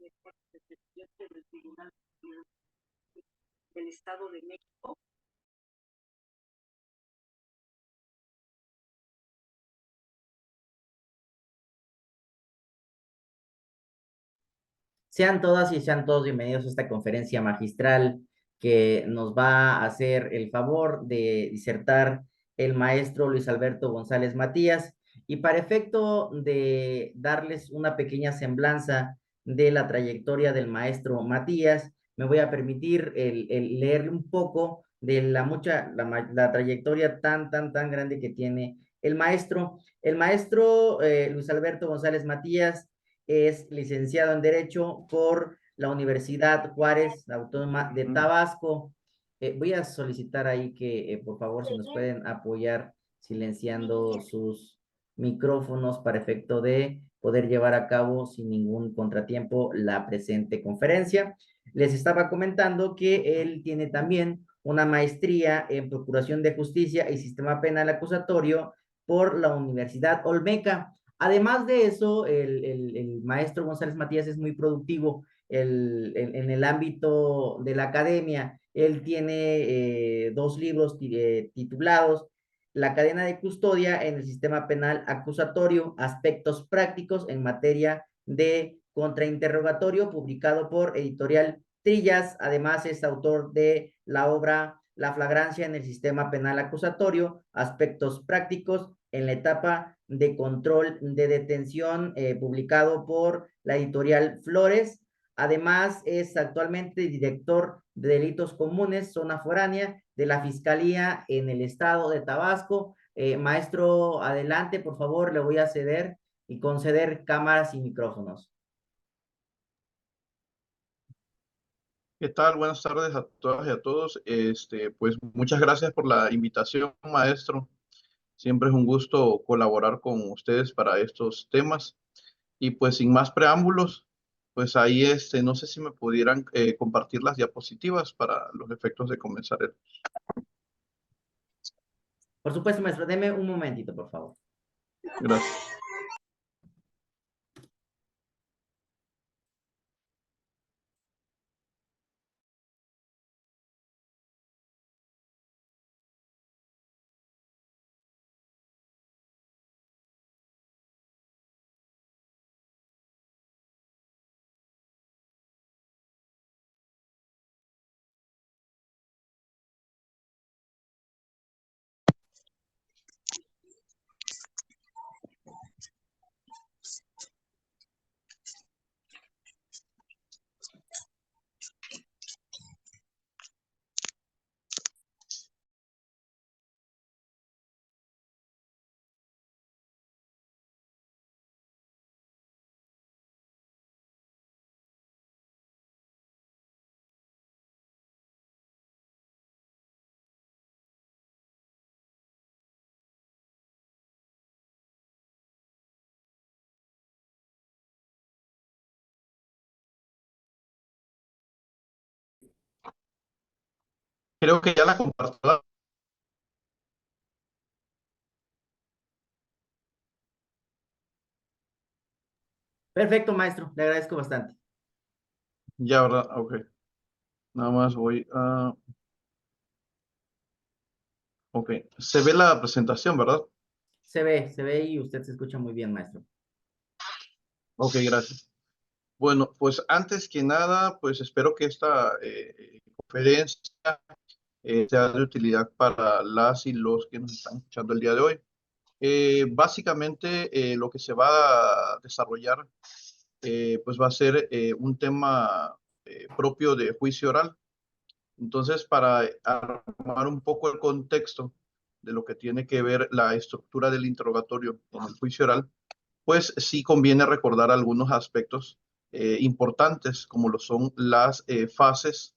del Tribunal del Estado de México. Sean todas y sean todos bienvenidos a esta conferencia magistral que nos va a hacer el favor de disertar el maestro Luis Alberto González Matías. Y para efecto de darles una pequeña semblanza de la trayectoria del maestro Matías, me voy a permitir el leerle un poco de la trayectoria tan grande que tiene el maestro. El maestro Luis Alberto González Matías es licenciado en Derecho por la Universidad Juárez Autónoma de Tabasco. Voy a solicitar ahí que, por favor, si nos pueden apoyar silenciando sus micrófonos para efecto de poder llevar a cabo sin ningún contratiempo la presente conferencia. Les estaba comentando que él tiene también una maestría en Procuración de Justicia y Sistema Penal Acusatorio por la Universidad Olmeca. Además de eso, el maestro González Matías es muy productivo en el ámbito de la academia. Él tiene dos libros titulados La cadena de custodia en el sistema penal acusatorio, aspectos prácticos en materia de contrainterrogatorio, publicado por Editorial Trillas. Además, es autor de la obra La flagrancia en el sistema penal acusatorio, aspectos prácticos en la etapa de control de detención, publicado por la editorial Flores. Además, es actualmente director de delitos comunes, zona foránea de la Fiscalía en el estado de Tabasco. Maestro, adelante, por favor, le voy a ceder y conceder cámaras y micrófonos. ¿Qué tal? Buenas tardes a todas y a todos. Pues muchas gracias por la invitación, maestro. Siempre es un gusto colaborar con ustedes para estos temas. Y pues sin más preámbulos, pues ahí no sé si me pudieran compartir las diapositivas para los efectos de comenzar el. Por supuesto, maestro, deme un momentito, por favor. Gracias. Creo que ya la compartí. Perfecto, maestro, le agradezco bastante. Ya, ¿verdad? Ok. Nada más voy a. Ok. Se ve la presentación, ¿verdad? Se ve y usted se escucha muy bien, maestro. Ok, gracias. Bueno, pues antes que nada, pues espero que esta conferencia sea de utilidad para las y los que nos están escuchando el día de hoy. Básicamente, lo que se va a desarrollar, pues va a ser un tema propio de juicio oral. Entonces, para armar un poco el contexto de lo que tiene que ver la estructura del interrogatorio en el juicio oral, pues sí conviene recordar algunos aspectos importantes, como lo son las fases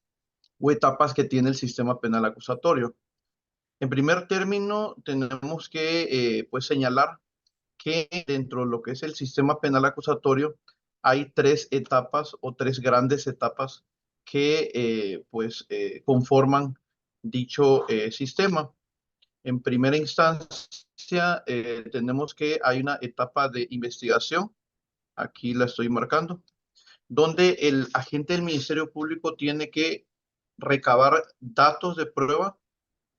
o etapas que tiene el sistema penal acusatorio. En primer término, tenemos que pues señalar que dentro de lo que es el sistema penal acusatorio hay tres etapas o tres grandes etapas que conforman dicho sistema. En primera instancia, tenemos que hay una etapa de investigación. Aquí la estoy marcando. donde el agente del Ministerio Público tiene que recabar datos de prueba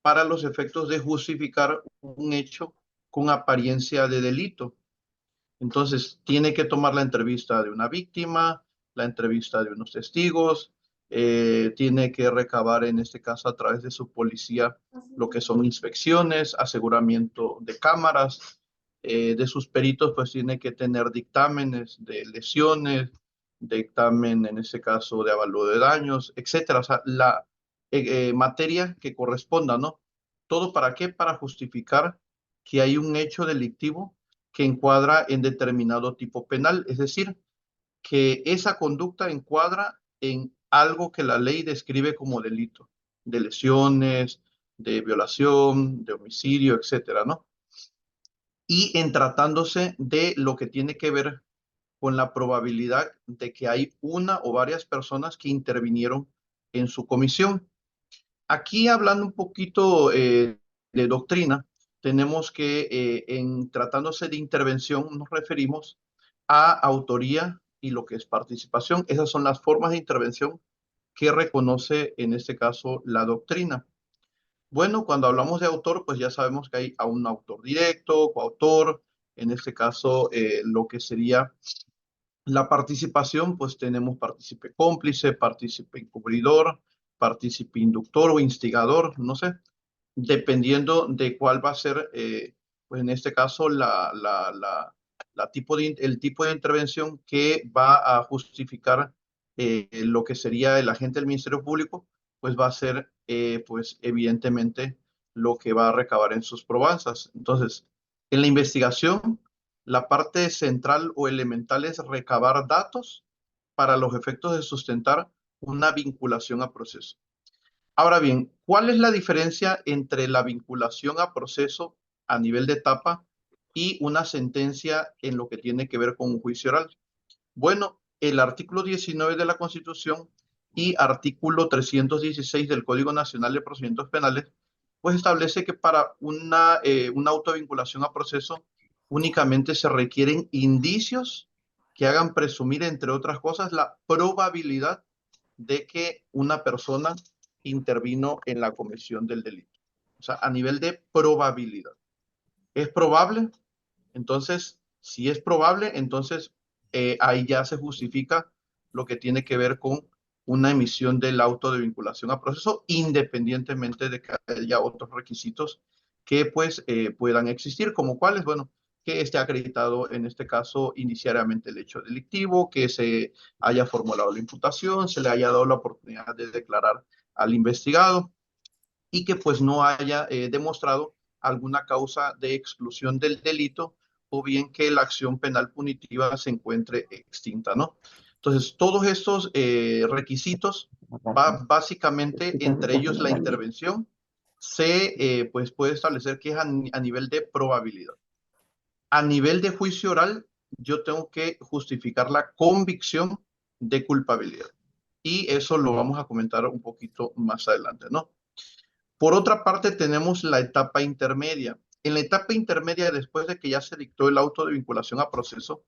para los efectos de justificar un hecho con apariencia de delito. Entonces, tiene que tomar la entrevista de una víctima, la entrevista de unos testigos, tiene que recabar en este caso a través de su policía lo que son inspecciones, aseguramiento de cámaras, de sus peritos pues tiene que tener dictámenes de lesiones, dictamen en este caso de avalúo de daños, etcétera. O sea, la materia que corresponda, ¿no? ¿Todo para qué? Para justificar que hay un hecho delictivo que encuadra en determinado tipo penal, es decir, que esa conducta encuadra en algo que la ley describe como delito, de lesiones, de violación, de homicidio, etcétera, ¿no? Y en tratándose de lo que tiene que ver con la probabilidad de que hay una o varias personas que intervinieron en su comisión. Aquí hablando un poquito de doctrina, tenemos que en tratándose de intervención nos referimos a autoría y lo que es participación. Esas son las formas de intervención que reconoce en este caso la doctrina. Bueno, cuando hablamos de autor, pues ya sabemos que hay a un autor directo, coautor, en este caso lo que sería la participación, pues tenemos partícipe cómplice, partícipe encubridor, partícipe inductor o instigador, no sé, dependiendo de cuál va a ser, pues en este caso, el tipo de intervención que va a justificar lo que sería el agente del Ministerio Público, pues va a ser, pues evidentemente, lo que va a recabar en sus probanzas. Entonces, en la investigación, la parte central o elemental es recabar datos para los efectos de sustentar una vinculación a proceso. Ahora bien, ¿cuál es la diferencia entre la vinculación a proceso a nivel de etapa y una sentencia en lo que tiene que ver con un juicio oral? Bueno, el artículo 19 de la Constitución y artículo 316 del Código Nacional de Procedimientos Penales, pues establece que para una autovinculación a proceso únicamente se requieren indicios que hagan presumir, entre otras cosas, la probabilidad de que una persona intervino en la comisión del delito. O sea, a nivel de probabilidad. ¿Es probable? Entonces, si es probable, entonces ahí ya se justifica lo que tiene que ver con una emisión del auto de vinculación a proceso, independientemente de que haya otros requisitos que pues puedan existir, como cuáles, bueno, que esté acreditado en este caso inicialmente el hecho delictivo, que se haya formulado la imputación, se le haya dado la oportunidad de declarar al investigado y que pues no haya demostrado alguna causa de exclusión del delito o bien que la acción penal punitiva se encuentre extinta, ¿no? Entonces, todos estos requisitos, básicamente, entre ellos la intervención, se pues puede establecer que es a nivel de probabilidad. A nivel de juicio oral, yo tengo que justificar la convicción de culpabilidad. Y eso lo vamos a comentar un poquito más adelante, ¿no? Por otra parte, tenemos la etapa intermedia. En la etapa intermedia, después de que ya se dictó el auto de vinculación a proceso,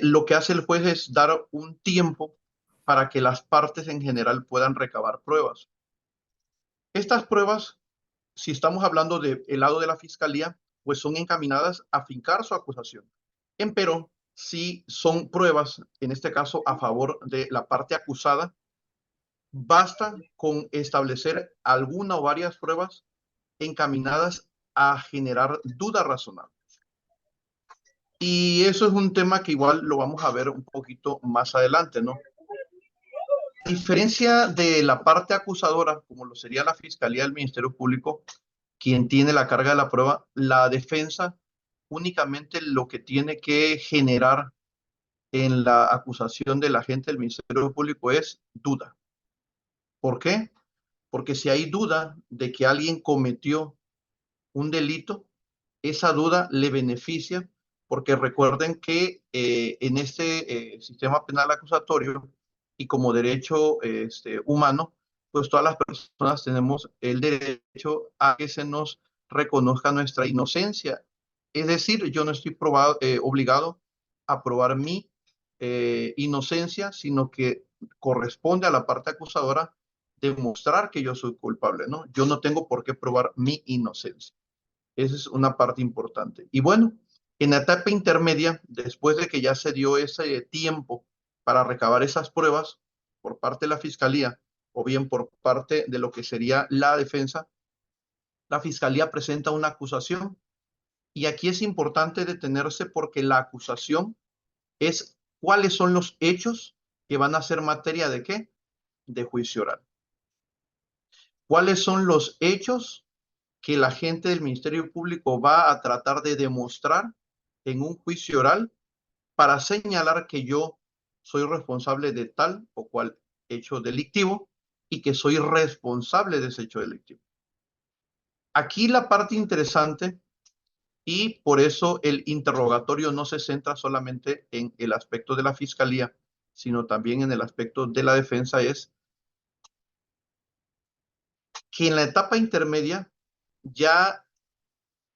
lo que hace el juez es dar un tiempo para que las partes en general puedan recabar pruebas. Estas pruebas, si estamos hablando del lado de la fiscalía, pues son encaminadas a fincar su acusación. Empero, si son pruebas, en este caso a favor de la parte acusada, basta con establecer alguna o varias pruebas encaminadas a generar dudas razonables. Y eso es un tema que igual lo vamos a ver un poquito más adelante, ¿no? A diferencia de la parte acusadora, como lo sería la Fiscalía del Ministerio Público, quien tiene la carga de la prueba, la defensa únicamente lo que tiene que generar en la acusación del agente del Ministerio Público es duda. ¿Por qué? Porque si hay duda de que alguien cometió un delito, esa duda le beneficia, porque recuerden que en este sistema penal acusatorio y como derecho humano, pues todas las personas tenemos el derecho a que se nos reconozca nuestra inocencia. Es decir, yo no estoy obligado a probar mi inocencia, sino que corresponde a la parte acusadora demostrar que yo soy culpable, ¿no? Yo no tengo por qué probar mi inocencia. Esa es una parte importante. Y bueno, en la etapa intermedia, después de que ya se dio ese tiempo para recabar esas pruebas por parte de la fiscalía o bien por parte de lo que sería la defensa, la fiscalía presenta una acusación. Y aquí es importante detenerse porque la acusación es cuáles son los hechos que van a ser materia de qué? De juicio oral. ¿Cuáles son los hechos que la gente del Ministerio Público va a tratar de demostrar en un juicio oral para señalar que yo soy responsable de tal o cual hecho delictivo y que soy responsable de ese hecho delictivo? Aquí la parte interesante, y por eso el interrogatorio no se centra solamente en el aspecto de la fiscalía, sino también en el aspecto de la defensa, es que en la etapa intermedia ya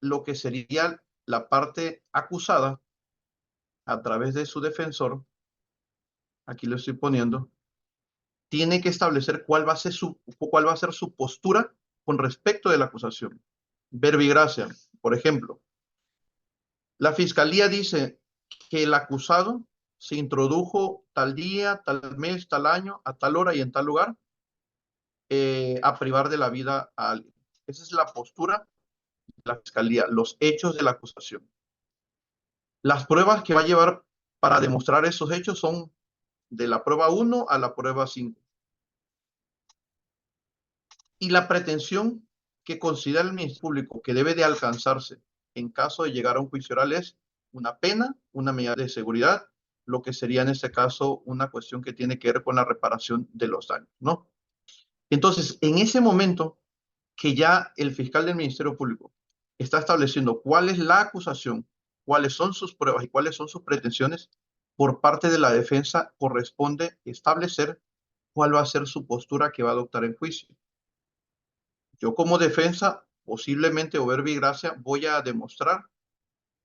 lo que sería la parte acusada a través de su defensor, aquí lo estoy poniendo, tiene que establecer cuál va a ser su postura con respecto de la acusación. Verbigracia, por ejemplo, la fiscalía dice que el acusado se introdujo tal día, tal mes, tal año, a tal hora y en tal lugar, a privar de la vida a alguien. Esa es la postura de la fiscalía, los hechos de la acusación. Las pruebas que va a llevar para demostrar esos hechos son de la prueba 1 a la prueba 5. Y la pretensión que considera el Ministerio Público que debe de alcanzarse en caso de llegar a un juicio oral es una pena, una medida de seguridad, lo que sería en este caso una cuestión que tiene que ver con la reparación de los daños, ¿no? Entonces, en ese momento que ya el fiscal del Ministerio Público está estableciendo cuál es la acusación, cuáles son sus pruebas y cuáles son sus pretensiones, por parte de la defensa corresponde establecer cuál va a ser su postura que va a adoptar en juicio. Yo como defensa, posiblemente o verbigracia, voy a demostrar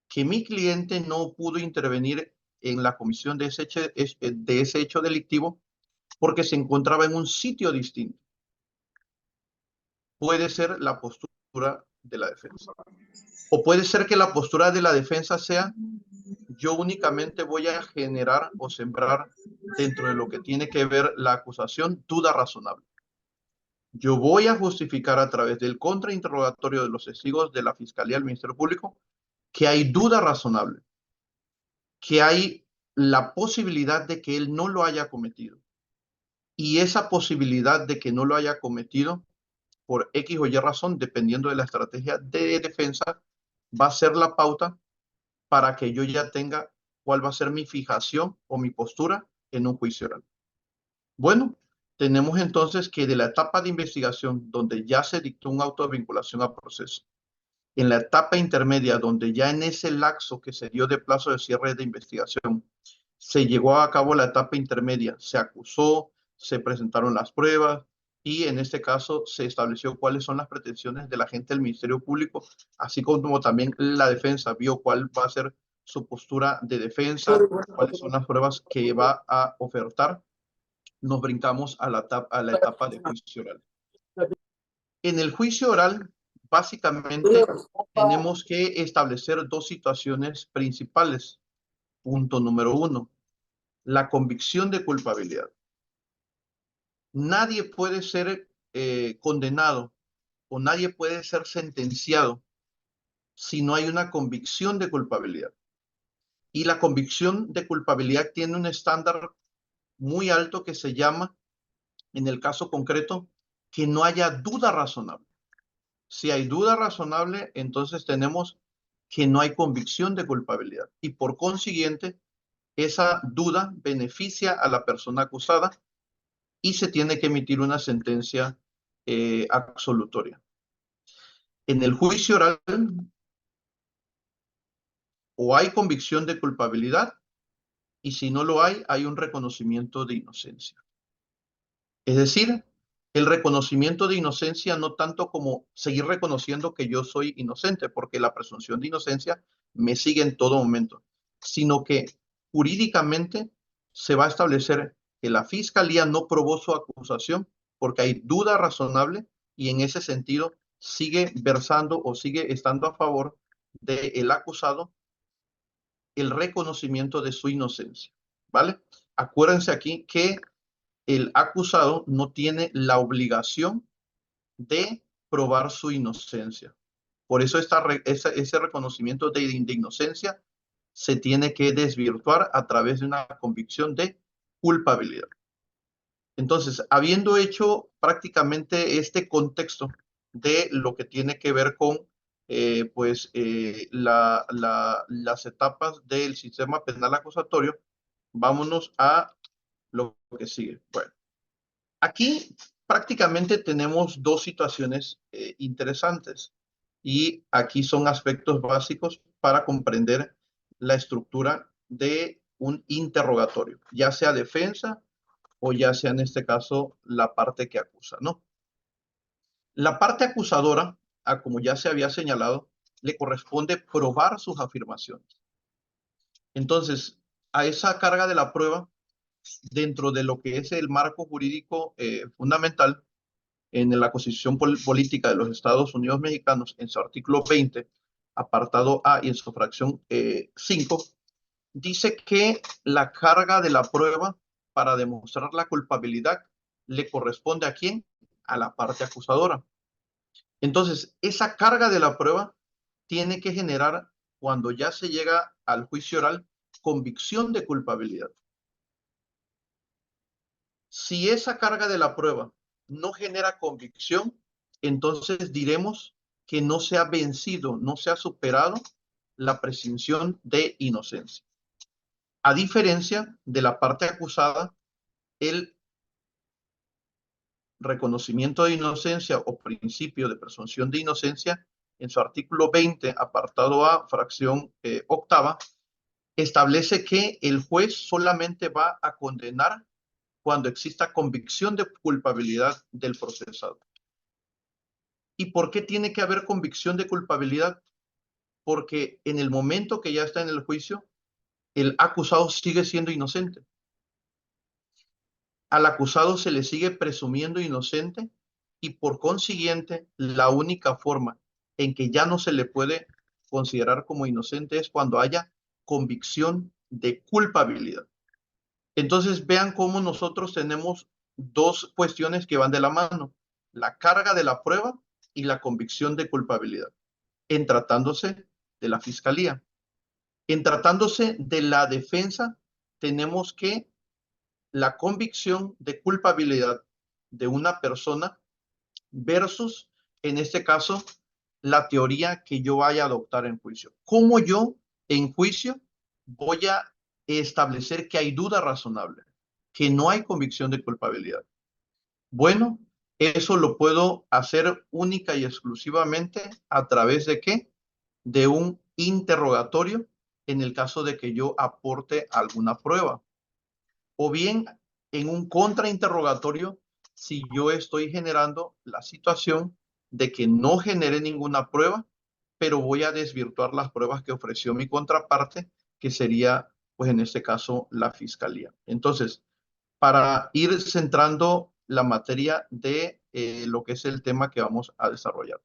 que mi cliente no pudo intervenir en la comisión de ese hecho delictivo porque se encontraba en un sitio distinto. Puede ser la postura de la defensa. O puede ser que la postura de la defensa sea: yo únicamente voy a generar o sembrar dentro de lo que tiene que ver la acusación duda razonable. Yo voy a justificar a través del contrainterrogatorio de los testigos de la Fiscalía del Ministerio Público que hay duda razonable, que hay la posibilidad de que él no lo haya cometido. Y esa posibilidad de que no lo haya cometido por X o Y razón, dependiendo de la estrategia de defensa, va a ser la pauta para que yo ya tenga cuál va a ser mi fijación o mi postura en un juicio oral. Bueno, tenemos entonces que de la etapa de investigación, donde ya se dictó un auto de vinculación a proceso, en la etapa intermedia, donde ya en ese lapso que se dio de plazo de cierre de investigación, se llegó a cabo la etapa intermedia, se acusó, se presentaron las pruebas y en este caso se estableció cuáles son las pretensiones de la gente del Ministerio Público, así como también la defensa vio cuál va a ser su postura de defensa, cuáles son las pruebas que va a ofertar. Nos brincamos a la etapa de juicio oral. En el juicio oral, básicamente, tenemos que establecer dos situaciones principales. Punto número 1, la convicción de culpabilidad. Nadie puede ser condenado o nadie puede ser sentenciado si no hay una convicción de culpabilidad. Y la convicción de culpabilidad tiene un estándar muy alto que se llama, en el caso concreto, que no haya duda razonable. Si hay duda razonable, entonces tenemos que no hay convicción de culpabilidad y por consiguiente esa duda beneficia a la persona acusada y se tiene que emitir una sentencia absolutoria. En el juicio oral, o hay convicción de culpabilidad y si no lo hay un reconocimiento de inocencia. Es decir, el reconocimiento de inocencia no tanto como seguir reconociendo que yo soy inocente, porque la presunción de inocencia me sigue en todo momento, sino que jurídicamente se va a establecer que la fiscalía no probó su acusación porque hay duda razonable y en ese sentido sigue versando o sigue estando a favor del acusado el reconocimiento de su inocencia, ¿vale? Acuérdense aquí que el acusado no tiene la obligación de probar su inocencia. Por eso ese reconocimiento de inocencia se tiene que desvirtuar a través de una convicción de culpabilidad. Entonces, habiendo hecho prácticamente este contexto de lo que tiene que ver con las etapas del sistema penal acusatorio, vámonos a lo que sigue. Bueno, aquí prácticamente tenemos dos situaciones interesantes y aquí son aspectos básicos para comprender la estructura de un interrogatorio, ya sea defensa o ya sea en este caso la parte que acusa, ¿no? La parte acusadora, como ya se había señalado, le corresponde probar sus afirmaciones. Entonces, a esa carga de la prueba, dentro de lo que es el marco jurídico fundamental, en la Constitución Política de los Estados Unidos Mexicanos, en su artículo 20, apartado A y en su fracción 5, dice que la carga de la prueba para demostrar la culpabilidad le corresponde ¿a quién? A la parte acusadora. Entonces, esa carga de la prueba tiene que generar, cuando ya se llega al juicio oral, convicción de culpabilidad. Si esa carga de la prueba no genera convicción, entonces diremos que no se ha vencido, no se ha superado la presunción de inocencia. A diferencia de la parte acusada, el reconocimiento de inocencia o principio de presunción de inocencia, en su artículo 20, apartado A, fracción octava, establece que el juez solamente va a condenar cuando exista convicción de culpabilidad del procesado. ¿Y por qué tiene que haber convicción de culpabilidad? Porque en el momento que ya está en el juicio, el acusado sigue siendo inocente. Al acusado se le sigue presumiendo inocente y por consiguiente la única forma en que ya no se le puede considerar como inocente es cuando haya convicción de culpabilidad. Entonces vean cómo nosotros tenemos dos cuestiones que van de la mano: la carga de la prueba y la convicción de culpabilidad, en tratándose de la fiscalía. En tratándose de la defensa, tenemos que la convicción de culpabilidad de una persona versus, en este caso, la teoría que yo vaya a adoptar en juicio. ¿Cómo yo en juicio voy a establecer que hay duda razonable, que no hay convicción de culpabilidad? Bueno, eso lo puedo hacer única y exclusivamente a través de ¿qué? De un interrogatorio en el caso de que yo aporte alguna prueba. O bien en un contrainterrogatorio si yo estoy generando la situación de que no genere ninguna prueba, pero voy a desvirtuar las pruebas que ofreció mi contraparte, que sería, pues en este caso, la fiscalía. Entonces, para ir centrando la materia de lo que es el tema que vamos a desarrollar,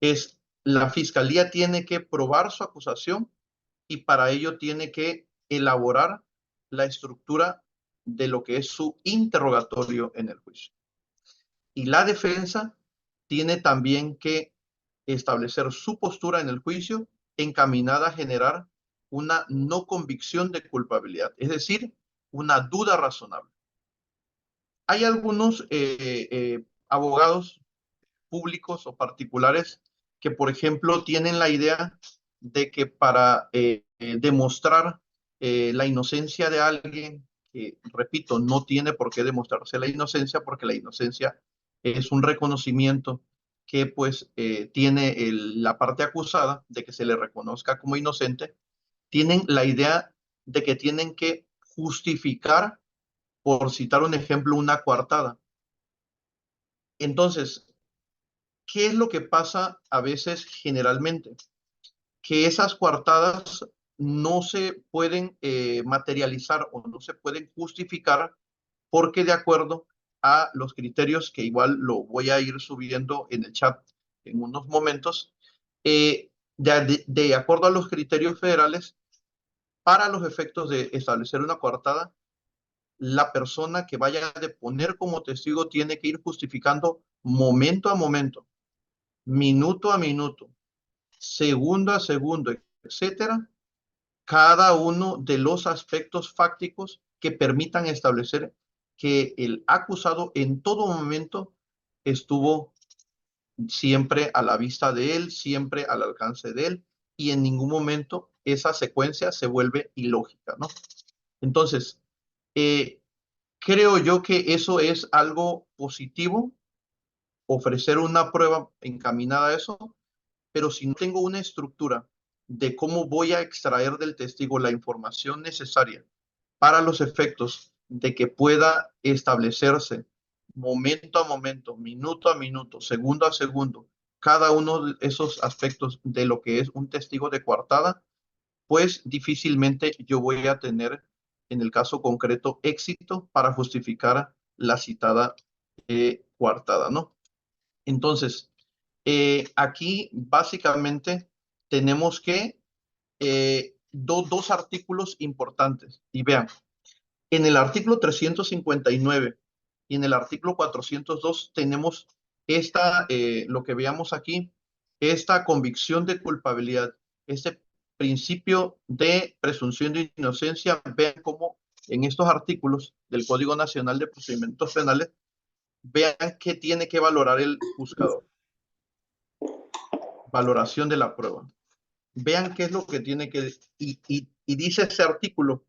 es la fiscalía tiene que probar su acusación y para ello tiene que elaborar la estructura de lo que es su interrogatorio en el juicio. Y la defensa tiene también que establecer su postura en el juicio encaminada a generar una no convicción de culpabilidad, es decir, una duda razonable. Hay algunos abogados públicos o particulares que, por ejemplo, tienen la idea de que para demostrar la inocencia de alguien, que, repito, no tiene por qué demostrarse la inocencia, porque la inocencia es un reconocimiento que pues tiene la parte acusada de que se le reconozca como inocente, tienen la idea de que tienen que justificar, por citar un ejemplo, una coartada. Entonces, ¿qué es lo que pasa a veces generalmente? Que esas coartadas no se pueden materializar o no se pueden justificar porque de acuerdo a los criterios que igual lo voy a ir subiendo en el chat en unos momentos, de acuerdo a los criterios federales, para los efectos de establecer una coartada, la persona que vaya a deponer como testigo tiene que ir justificando momento a momento, minuto a minuto, segundo a segundo, etcétera, cada uno de los aspectos fácticos que permitan establecer que el acusado en todo momento estuvo siempre a la vista de él, siempre al alcance de él, y en ningún momento esa secuencia se vuelve ilógica, ¿no? Entonces, eh, creo yo que eso es algo positivo, ofrecer una prueba encaminada a eso, pero si no tengo una estructura de cómo voy a extraer del testigo la información necesaria para los efectos de que pueda establecerse momento a momento, minuto a minuto, segundo a segundo, cada uno de esos aspectos de lo que es un testigo de coartada, pues difícilmente yo voy a tener, en el caso concreto, éxito para justificar la citada coartada, ¿no? Entonces, aquí básicamente tenemos que dos artículos importantes. Y vean, en el artículo 359 y en el artículo 402 tenemos lo que veamos aquí, esta convicción de culpabilidad, este principio de presunción de inocencia. Vean cómo en estos artículos del Código Nacional de Procedimientos Penales, vean qué tiene que valorar el juzgador. Valoración de la prueba. Vean qué es lo que tiene que... Y dice ese artículo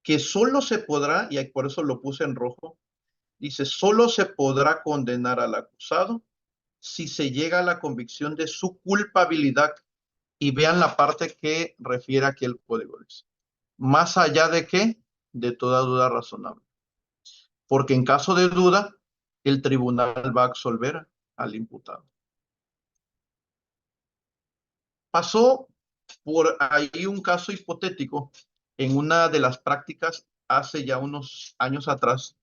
que solo se podrá, y por eso lo puse en rojo, dice, solo se podrá condenar al acusado si se llega a la convicción de su culpabilidad. Y vean la parte que refiere aquí el código. Dice, más allá de qué, de toda duda razonable. Porque en caso de duda, el tribunal va a absolver al imputado. Pasó por ahí un caso hipotético en una de las prácticas hace ya unos años atrás,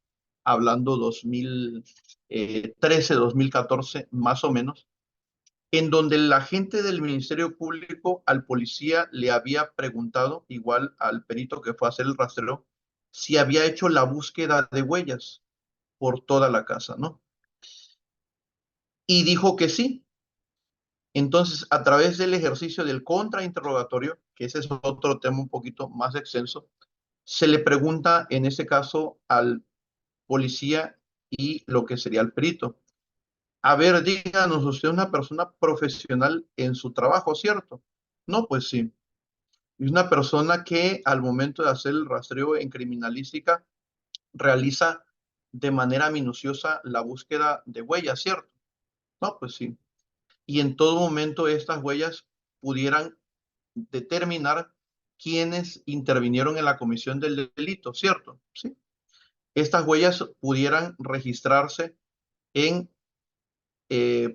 hablando 2013, 2014, más o menos, en donde el agente del Ministerio Público al policía le había preguntado, igual al perito que fue a hacer el rastreo, si había hecho la búsqueda de huellas por toda la casa, ¿no? Y dijo que sí. Entonces, a través del ejercicio del contrainterrogatorio, que ese es otro tema un poquito más extenso, se le pregunta en ese caso al policía y lo que sería el perito. A ver, díganos, usted es una persona profesional en su trabajo, ¿cierto? No, pues sí. Es una persona que al momento de hacer el rastreo en criminalística realiza de manera minuciosa la búsqueda de huellas, ¿cierto? No, pues sí. Y en todo momento estas huellas pudieran determinar quiénes intervinieron en la comisión del delito, ¿cierto? Sí. Estas huellas pudieran registrarse en,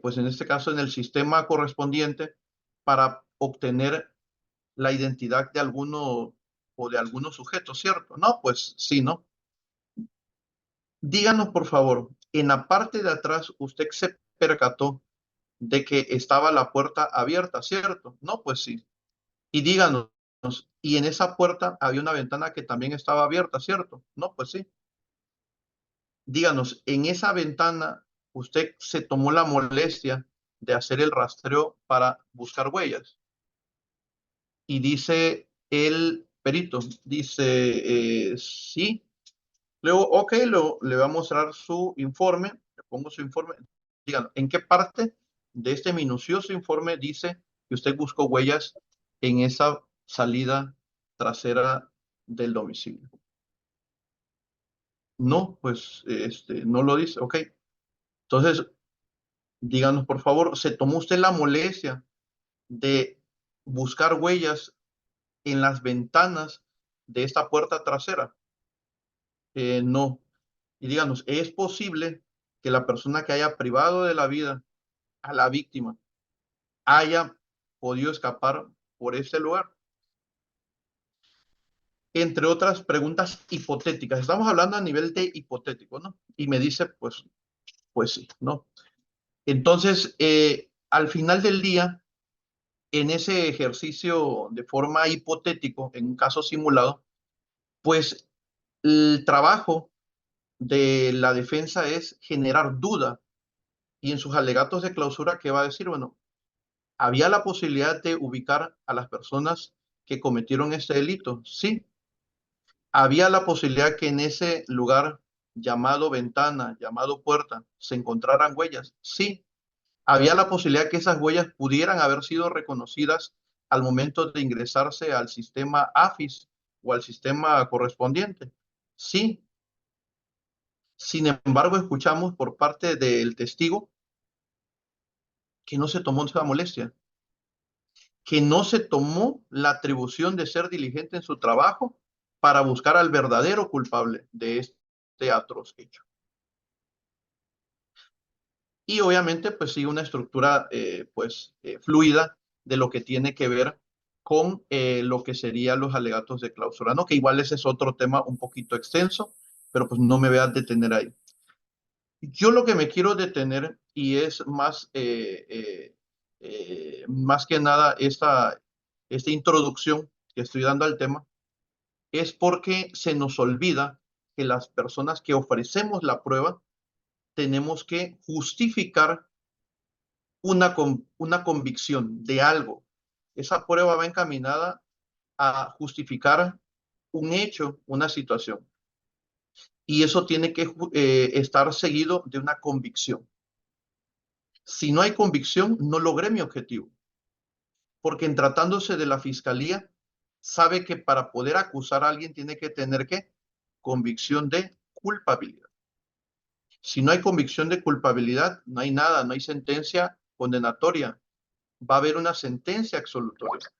pues en este caso, en el sistema correspondiente para obtener la identidad de alguno o de algunos sujetos, ¿cierto? No, pues sí, ¿no? Díganos, por favor, en la parte de atrás usted se percató de que estaba la puerta abierta, ¿cierto? No, pues sí. Y díganos, y en esa puerta había una ventana que también estaba abierta, ¿cierto? No, pues sí. Díganos, en esa ventana usted se tomó la molestia de hacer el rastreo para buscar huellas. Y dice el perito, dice, sí. Luego, ok, le va a mostrar su informe, le pongo su informe. Díganos, ¿en qué parte de este minucioso informe dice que usted buscó huellas en esa salida trasera del domicilio? No, pues no lo dice. Ok. Entonces, díganos, por favor, ¿se tomó usted la molestia de buscar huellas en las ventanas de esta puerta trasera? No. Y díganos, ¿es posible que la persona que haya privado de la vida a la víctima haya podido escapar por este lugar? entre otras preguntas hipotéticas. Estamos hablando a nivel de hipotético, ¿no? Y me dice, pues sí, ¿no? Entonces, al final del día, en ese ejercicio de forma hipotético, en un caso simulado, pues el trabajo de la defensa es generar duda y en sus alegatos de clausura, ¿qué va a decir? Bueno, había la posibilidad de ubicar a las personas que cometieron este delito, sí. Había la posibilidad que en ese lugar llamado ventana, llamado puerta, se encontraran huellas, sí. Había la posibilidad que esas huellas pudieran haber sido reconocidas al momento de ingresarse al sistema AFIS o al sistema correspondiente, sí. Sin embargo, escuchamos por parte del testigo que no se tomó esa molestia, que no se tomó la atribución de ser diligente en su trabajo para buscar al verdadero culpable de este atroz hecho. Y obviamente, pues sigue una estructura, fluida de lo que tiene que ver con lo que serían los alegatos de clausura, ¿no? Que igual ese es otro tema un poquito extenso, pero pues no me voy a detener ahí. Yo lo que me quiero detener y es más que nada esta introducción que estoy dando al tema, es porque se nos olvida que las personas que ofrecemos la prueba tenemos que justificar una convicción de algo. Esa prueba va encaminada a justificar un hecho, una situación. Y eso tiene que estar seguido de una convicción. Si no hay convicción, no logré mi objetivo. Porque en tratándose de la fiscalía, sabe que para poder acusar a alguien tiene que tener ¿qué? Convicción de culpabilidad. Si no hay convicción de culpabilidad, no hay nada, no hay sentencia condenatoria. Va a haber una sentencia absolutoria.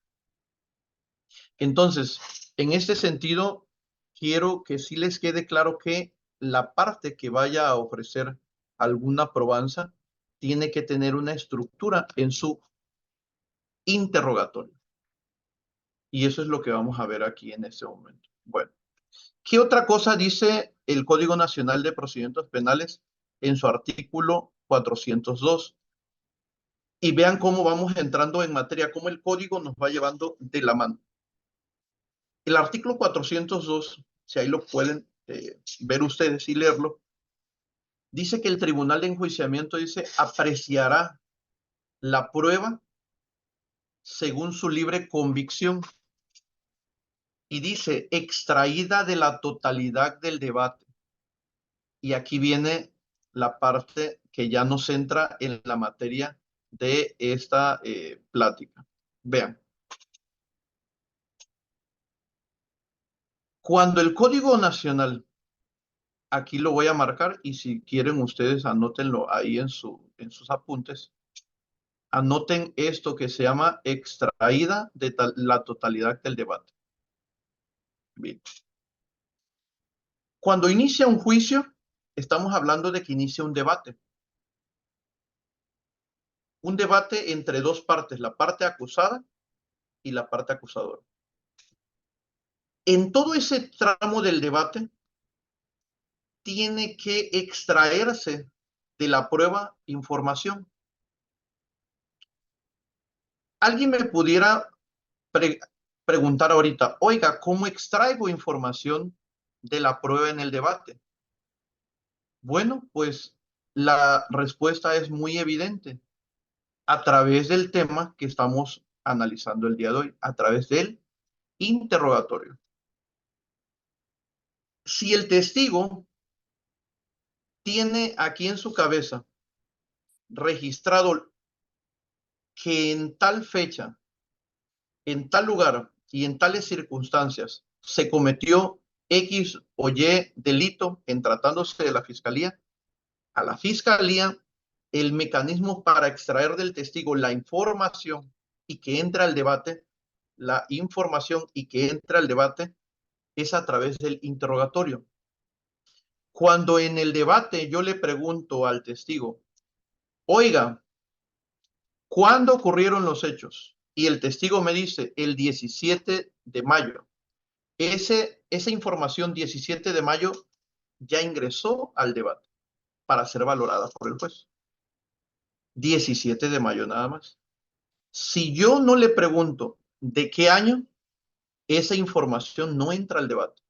Entonces, en este sentido, quiero que sí les quede claro que la parte que vaya a ofrecer alguna probanza tiene que tener una estructura en su interrogatorio. Y eso es lo que vamos a ver aquí en este momento. Bueno, ¿qué otra cosa dice el Código Nacional de Procedimientos Penales en su artículo 402? Y vean cómo vamos entrando en materia, cómo el código nos va llevando de la mano. El artículo 402, si ahí lo pueden ver ustedes y leerlo, dice que el tribunal de enjuiciamiento apreciará la prueba según su libre convicción y dice extraída de la totalidad del debate. Y aquí viene la parte que ya nos centra en la materia de esta plática. Vean. Cuando el Código Nacional, aquí lo voy a marcar y si quieren ustedes anótenlo ahí en sus apuntes, anoten esto que se llama extraída de la totalidad del debate. Bien. Cuando inicia un juicio, estamos hablando de que inicia un debate. Un debate entre dos partes, la parte acusada y la parte acusadora. En todo ese tramo del debate, tiene que extraerse de la prueba información. Alguien me pudiera preguntar ahorita, oiga, ¿cómo extraigo información de la prueba en el debate? Bueno, pues la respuesta es muy evidente. A través del tema que estamos analizando el día de hoy, a través del interrogatorio. Si el testigo tiene aquí en su cabeza registrado que en tal fecha, en tal lugar y en tales circunstancias se cometió X o Y delito en tratándose de la fiscalía, a la fiscalía el mecanismo para extraer del testigo la información y que entra al debate, la información y que entra al debate es a través del interrogatorio. Cuando en el debate yo le pregunto al testigo, oiga, ¿cuándo ocurrieron los hechos? Y el testigo me dice el 17 de mayo. esa información 17 de mayo ya ingresó al debate para ser valorada por el juez. 17 de mayo nada más. Si yo no le pregunto de qué año, esa información no entra al debate.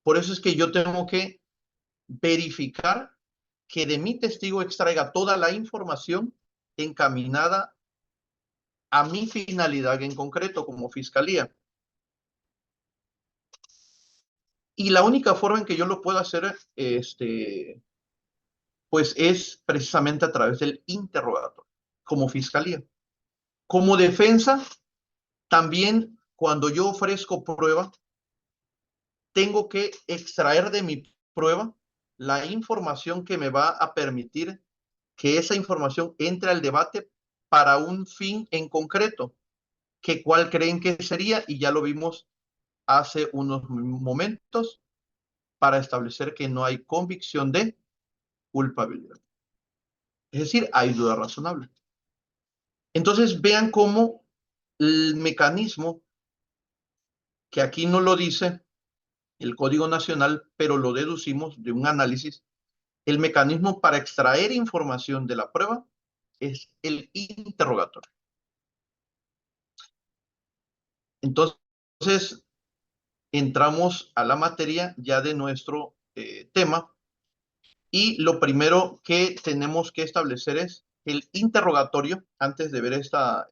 Por eso es que yo tengo que verificar que de mi testigo extraiga toda la información encaminada a mi finalidad en concreto como fiscalía. Y la única forma en que yo lo puedo hacer, pues es precisamente a través del interrogatorio, como fiscalía. Como defensa, también cuando yo ofrezco prueba, tengo que extraer de mi prueba la información que me va a permitir que esa información entre al debate para un fin en concreto, que cuál creen que sería, y ya lo vimos hace unos momentos, para establecer que no hay convicción de culpabilidad. Es decir, hay duda razonable. Entonces vean cómo el mecanismo, que aquí no lo dice el Código Nacional, pero lo deducimos de un análisis, el mecanismo para extraer información de la prueba es el interrogatorio. Entonces, entramos a la materia ya de nuestro tema, y lo primero que tenemos que establecer es el interrogatorio. Antes de ver esta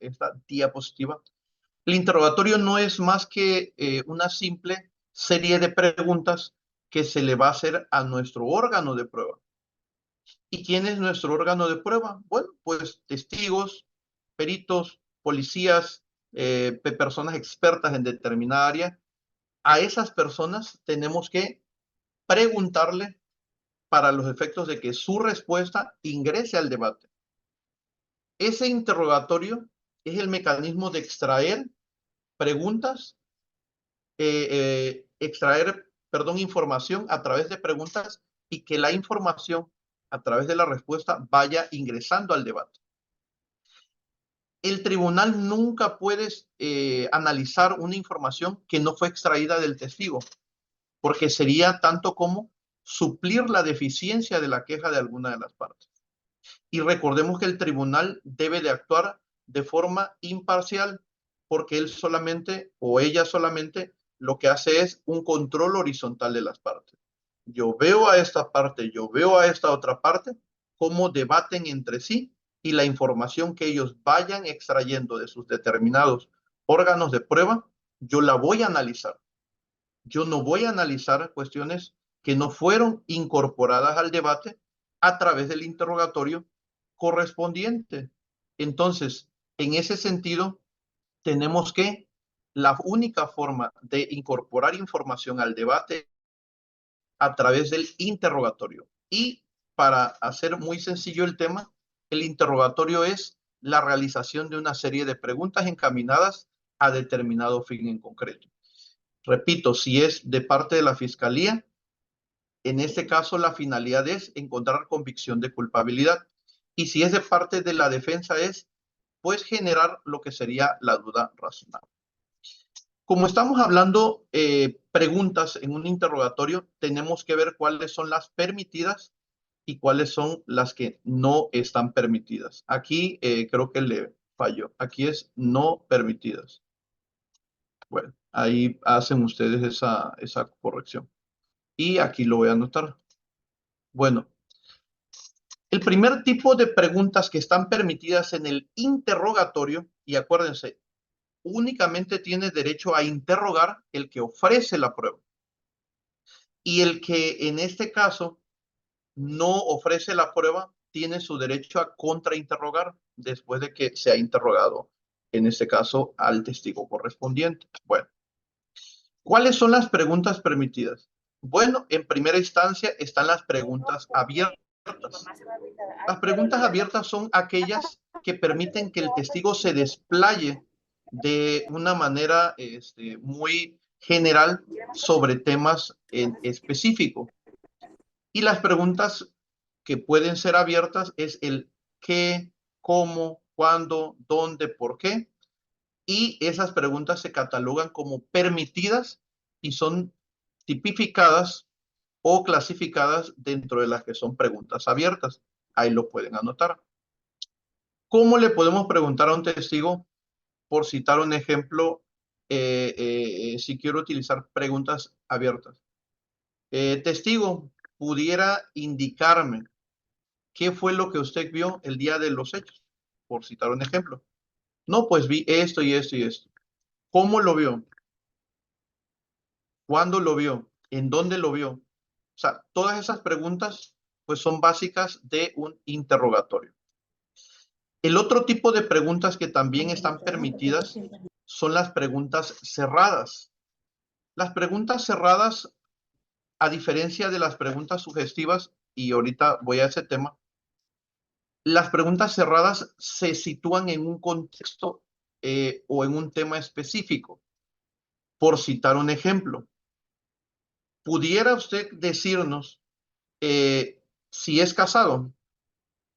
diapositiva, el interrogatorio no es más que una simple serie de preguntas que se le va a hacer a nuestro órgano de prueba. ¿Y quién es nuestro órgano de prueba? Bueno, pues testigos, peritos, policías, personas expertas en determinada área. A esas personas tenemos que preguntarle para los efectos de que su respuesta ingrese al debate. Ese interrogatorio es el mecanismo de extraer preguntas, información a través de preguntas, y que la información a través de la respuesta vaya ingresando al debate. El tribunal nunca puede analizar una información que no fue extraída del testigo, porque sería tanto como suplir la deficiencia de la queja de alguna de las partes. Y recordemos que el tribunal debe de actuar de forma imparcial, porque él solamente o ella solamente lo que hace es un control horizontal de las partes. Yo veo a esta parte, yo veo a esta otra parte, cómo debaten entre sí, y la información que ellos vayan extrayendo de sus determinados órganos de prueba, yo la voy a analizar. Yo no voy a analizar cuestiones que no fueron incorporadas al debate a través del interrogatorio correspondiente. Entonces, en ese sentido, tenemos que la única forma de incorporar información al debate a través del interrogatorio. Y para hacer muy sencillo el tema, el interrogatorio es la realización de una serie de preguntas encaminadas a determinado fin en concreto. Repito, si es de parte de la fiscalía, en este caso la finalidad es encontrar convicción de culpabilidad. Y si es de parte de la defensa, es pues generar lo que sería la duda razonable. Como estamos hablando preguntas en un interrogatorio, tenemos que ver cuáles son las permitidas y cuáles son las que no están permitidas. Aquí creo que le falló. Aquí es no permitidas. Bueno, ahí hacen ustedes esa corrección. Y aquí lo voy a anotar. Bueno, el primer tipo de preguntas que están permitidas en el interrogatorio, y acuérdense, únicamente tiene derecho a interrogar el que ofrece la prueba. Y el que en este caso no ofrece la prueba tiene su derecho a contrainterrogar después de que se ha interrogado, en este caso, al testigo correspondiente. Bueno, ¿cuáles son las preguntas permitidas? Bueno, en primera instancia están las preguntas abiertas. Las preguntas abiertas son aquellas que permiten que el testigo se desplaye de una manera muy general sobre temas en específico. Y las preguntas que pueden ser abiertas es el qué, cómo, cuándo, dónde, por qué. Y esas preguntas se catalogan como permitidas y son tipificadas o clasificadas dentro de las que son preguntas abiertas. Ahí lo pueden anotar. ¿Cómo le podemos preguntar a un testigo? Por citar un ejemplo, si quiero utilizar preguntas abiertas. Testigo, ¿pudiera indicarme qué fue lo que usted vio el día de los hechos? Por citar un ejemplo. No, pues vi esto y esto y esto. ¿Cómo lo vio? ¿Cuándo lo vio? ¿En dónde lo vio? O sea, todas esas preguntas pues son básicas de un interrogatorio. El otro tipo de preguntas que también están permitidas son las preguntas cerradas. Las preguntas cerradas, a diferencia de las preguntas sugestivas, y ahorita voy a ese tema, las preguntas cerradas se sitúan en un contexto o en un tema específico. Por citar un ejemplo, ¿pudiera usted decirnos si es casado?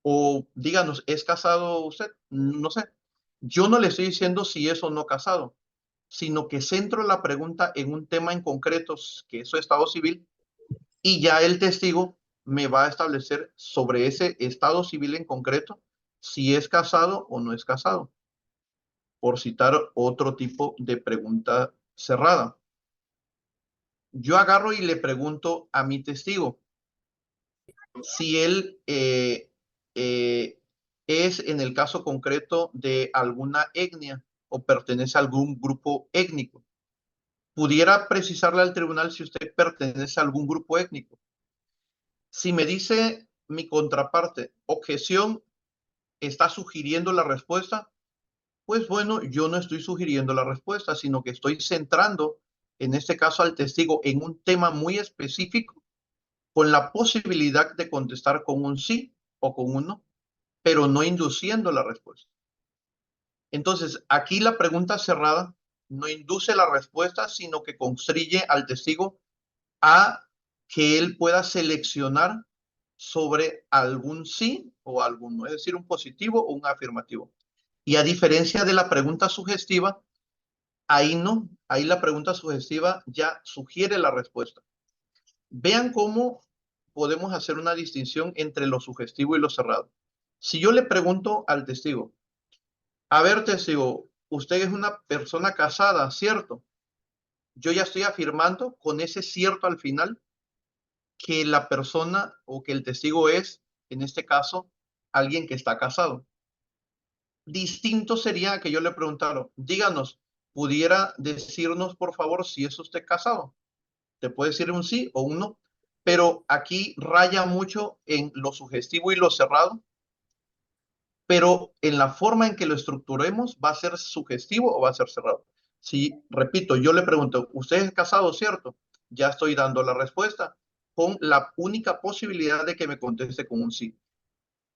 O díganos, ¿es casado usted? No sé. Yo no le estoy diciendo si es o no casado, sino que centro la pregunta en un tema en concreto, que es su estado civil, y ya el testigo me va a establecer sobre ese estado civil en concreto si es casado o no es casado, por citar otro tipo de pregunta cerrada. Yo agarro y le pregunto a mi testigo si él es en el caso concreto de alguna etnia o pertenece a algún grupo étnico. Pudiera precisarle al tribunal si usted pertenece a algún grupo étnico. Si me dice mi contraparte, objeción, está sugiriendo la respuesta, pues bueno, yo no estoy sugiriendo la respuesta, sino que estoy centrando, en este caso al testigo, en un tema muy específico, con la posibilidad de contestar con un sí o con un no, pero no induciendo la respuesta. Entonces, aquí la pregunta cerrada no induce la respuesta, sino que constriñe al testigo a que él pueda seleccionar sobre algún sí o algún no, es decir, un positivo o un afirmativo. Y a diferencia de la pregunta sugestiva, ahí no, ahí la pregunta sugestiva ya sugiere la respuesta. Vean cómo podemos hacer una distinción entre lo sugestivo y lo cerrado. Si yo le pregunto al testigo, a ver, testigo, usted es una persona casada, ¿cierto? Yo ya estoy afirmando con ese cierto al final que la persona o que el testigo es, en este caso, alguien que está casado. Distinto sería que yo le preguntara, díganos, ¿pudiera decirnos, por favor, si es usted casado? Te puede decir un sí o un no, pero aquí raya mucho en lo sugestivo y lo cerrado, pero en la forma en que lo estructuremos va a ser sugestivo o va a ser cerrado. Si, repito, yo le pregunto, ¿usted es casado, cierto? Ya estoy dando la respuesta con la única posibilidad de que me conteste con un sí.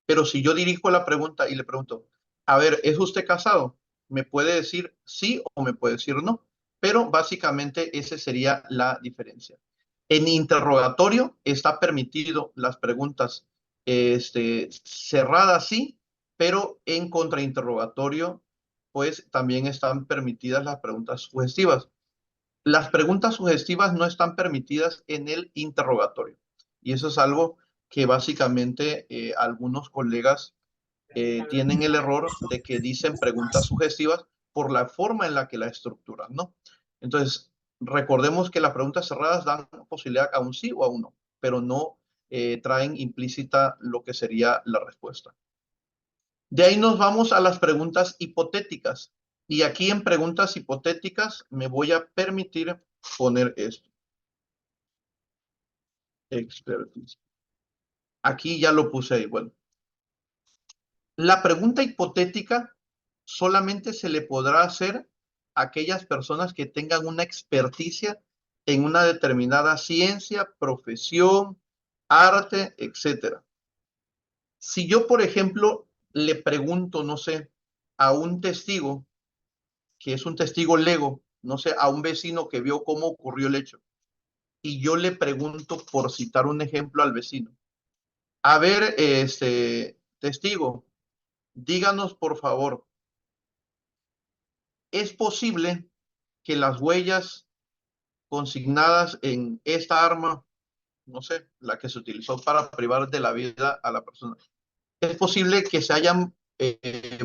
Pero si yo dirijo la pregunta y le pregunto, a ver, ¿es usted casado? Me puede decir sí o me puede decir no, pero básicamente esa sería la diferencia. En interrogatorio está permitido las preguntas cerradas, sí, pero en contrainterrogatorio, pues también están permitidas las preguntas sugestivas. Las preguntas sugestivas no están permitidas en el interrogatorio. Y eso es algo que básicamente algunos colegas tienen el error de que dicen preguntas sugestivas por la forma en la que la estructuran, ¿no? Entonces, recordemos que las preguntas cerradas dan posibilidad a un sí o a un no, pero no traen implícita lo que sería la respuesta. De ahí nos vamos a las preguntas hipotéticas. Y aquí en preguntas hipotéticas me voy a permitir poner esto. Expertise. Aquí ya lo puse ahí. Bueno, la pregunta hipotética solamente se le podrá hacer a aquellas personas que tengan una experticia en una determinada ciencia, profesión, arte, etc. Si yo, por ejemplo, le pregunto, no sé, a un testigo, que es un testigo lego, no sé, a un vecino que vio cómo ocurrió el hecho, y yo le pregunto, por citar un ejemplo al vecino, a ver, testigo, díganos, por favor, ¿es posible que las huellas consignadas en esta arma, no sé, la que se utilizó para privar de la vida a la persona, es posible que se hayan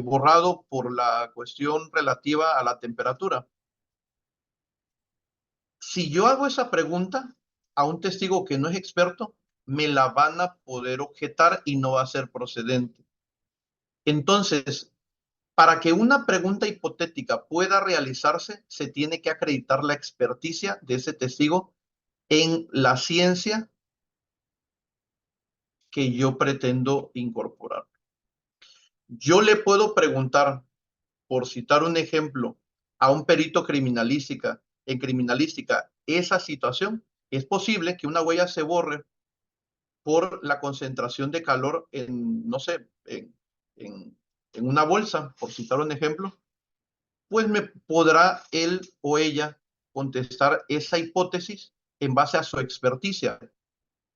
borrado por la cuestión relativa a la temperatura. Si yo hago esa pregunta a un testigo que no es experto, me la van a poder objetar y no va a ser procedente. Entonces, para que una pregunta hipotética pueda realizarse, se tiene que acreditar la experticia de ese testigo en la ciencia que yo pretendo incorporar. Yo le puedo preguntar, por citar un ejemplo, a un perito en criminalística, esa situación. Es posible que una huella se borre por la concentración de calor en, no sé, en una bolsa, por citar un ejemplo, pues me podrá él o ella contestar esa hipótesis en base a su experticia.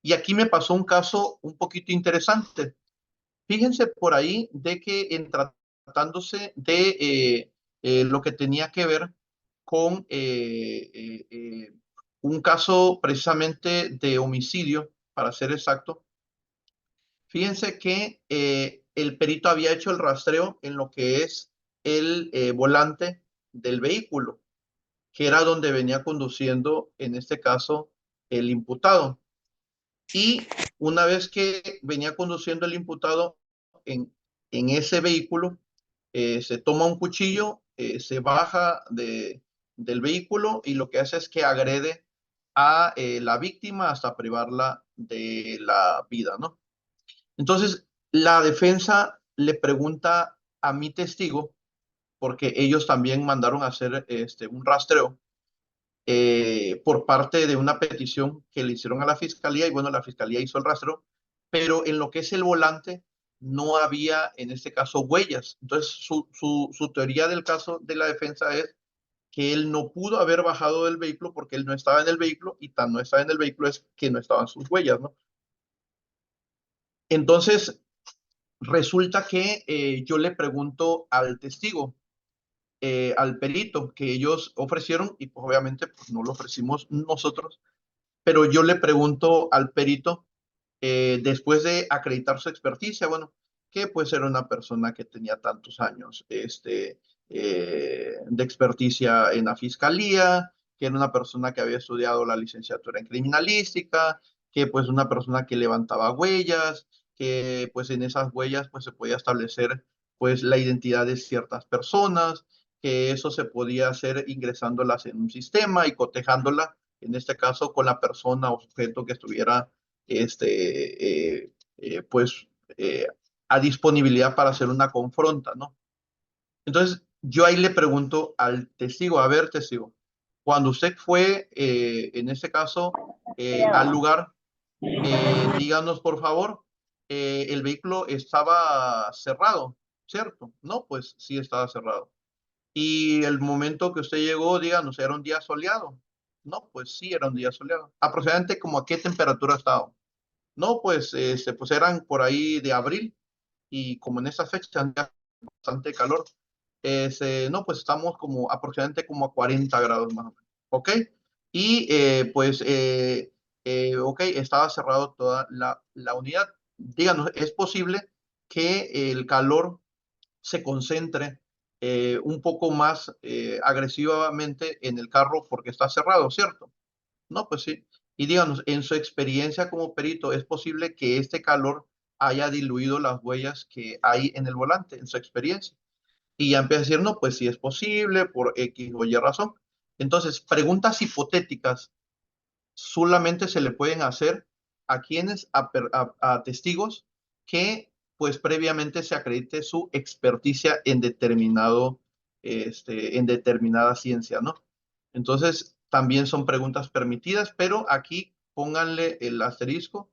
Y aquí me pasó un caso un poquito interesante. Fíjense por ahí de que en tratándose de lo que tenía que ver con un caso precisamente de homicidio, para ser exacto, fíjense que el perito había hecho el rastreo en lo que es el volante del vehículo, que era donde venía conduciendo, en este caso, el imputado. Y una vez que venía conduciendo el imputado en ese vehículo, se toma un cuchillo, se baja del vehículo y lo que hace es que agrede a la víctima hasta privarla de la vida, ¿no? Entonces, la defensa le pregunta a mi testigo, porque ellos también mandaron a hacer un rastreo por parte de una petición que le hicieron a la fiscalía y bueno, la fiscalía hizo el rastreo, pero en lo que es el volante no había en este caso huellas. Entonces, su teoría del caso de la defensa es que él no pudo haber bajado del vehículo porque él no estaba en el vehículo y tan no estaba en el vehículo es que no estaban sus huellas, ¿no? Entonces, resulta que yo le pregunto al testigo, al perito que ellos ofrecieron y pues obviamente pues, no lo ofrecimos nosotros, pero yo le pregunto al perito, después de acreditar su experticia, bueno, que pues era una persona que tenía tantos años de experticia en la fiscalía, que era una persona que había estudiado la licenciatura en criminalística, que pues una persona que levantaba huellas, que pues en esas huellas pues se podía establecer pues la identidad de ciertas personas, que eso se podía hacer ingresándolas en un sistema y cotejándola, en este caso con la persona o sujeto que estuviera pues a disponibilidad para hacer una confronta, ¿no? Entonces, yo ahí le pregunto al testigo, a ver, testigo, cuando usted fue, en este caso, al lugar, díganos, por favor, el vehículo estaba cerrado, ¿cierto? No, pues sí estaba cerrado. Y el momento que usted llegó, díganos, ¿era un día soleado? No, pues sí, era un día soleado. Aproximadamente como a qué temperatura estaba. No, pues, pues eran por ahí de abril y como en esa fecha anda bastante calor, no, pues estamos como aproximadamente como a 40 grados más o menos, ¿ok? Y pues, ok, estaba cerrado toda la unidad. Díganos, ¿es posible que el calor se concentre un poco más agresivamente en el carro porque está cerrado, ¿cierto? No, pues sí. Y díganos, en su experiencia como perito, ¿es posible que este calor haya diluido las huellas que hay en el volante, en su experiencia? Y ya empieza a decir, no, pues sí es posible, por X o Y razón. Entonces, preguntas hipotéticas solamente se le pueden hacer a quienes, a testigos que pues previamente se acredite su experticia en determinado, en determinada ciencia, ¿no? Entonces, también son preguntas permitidas, pero aquí pónganle el asterisco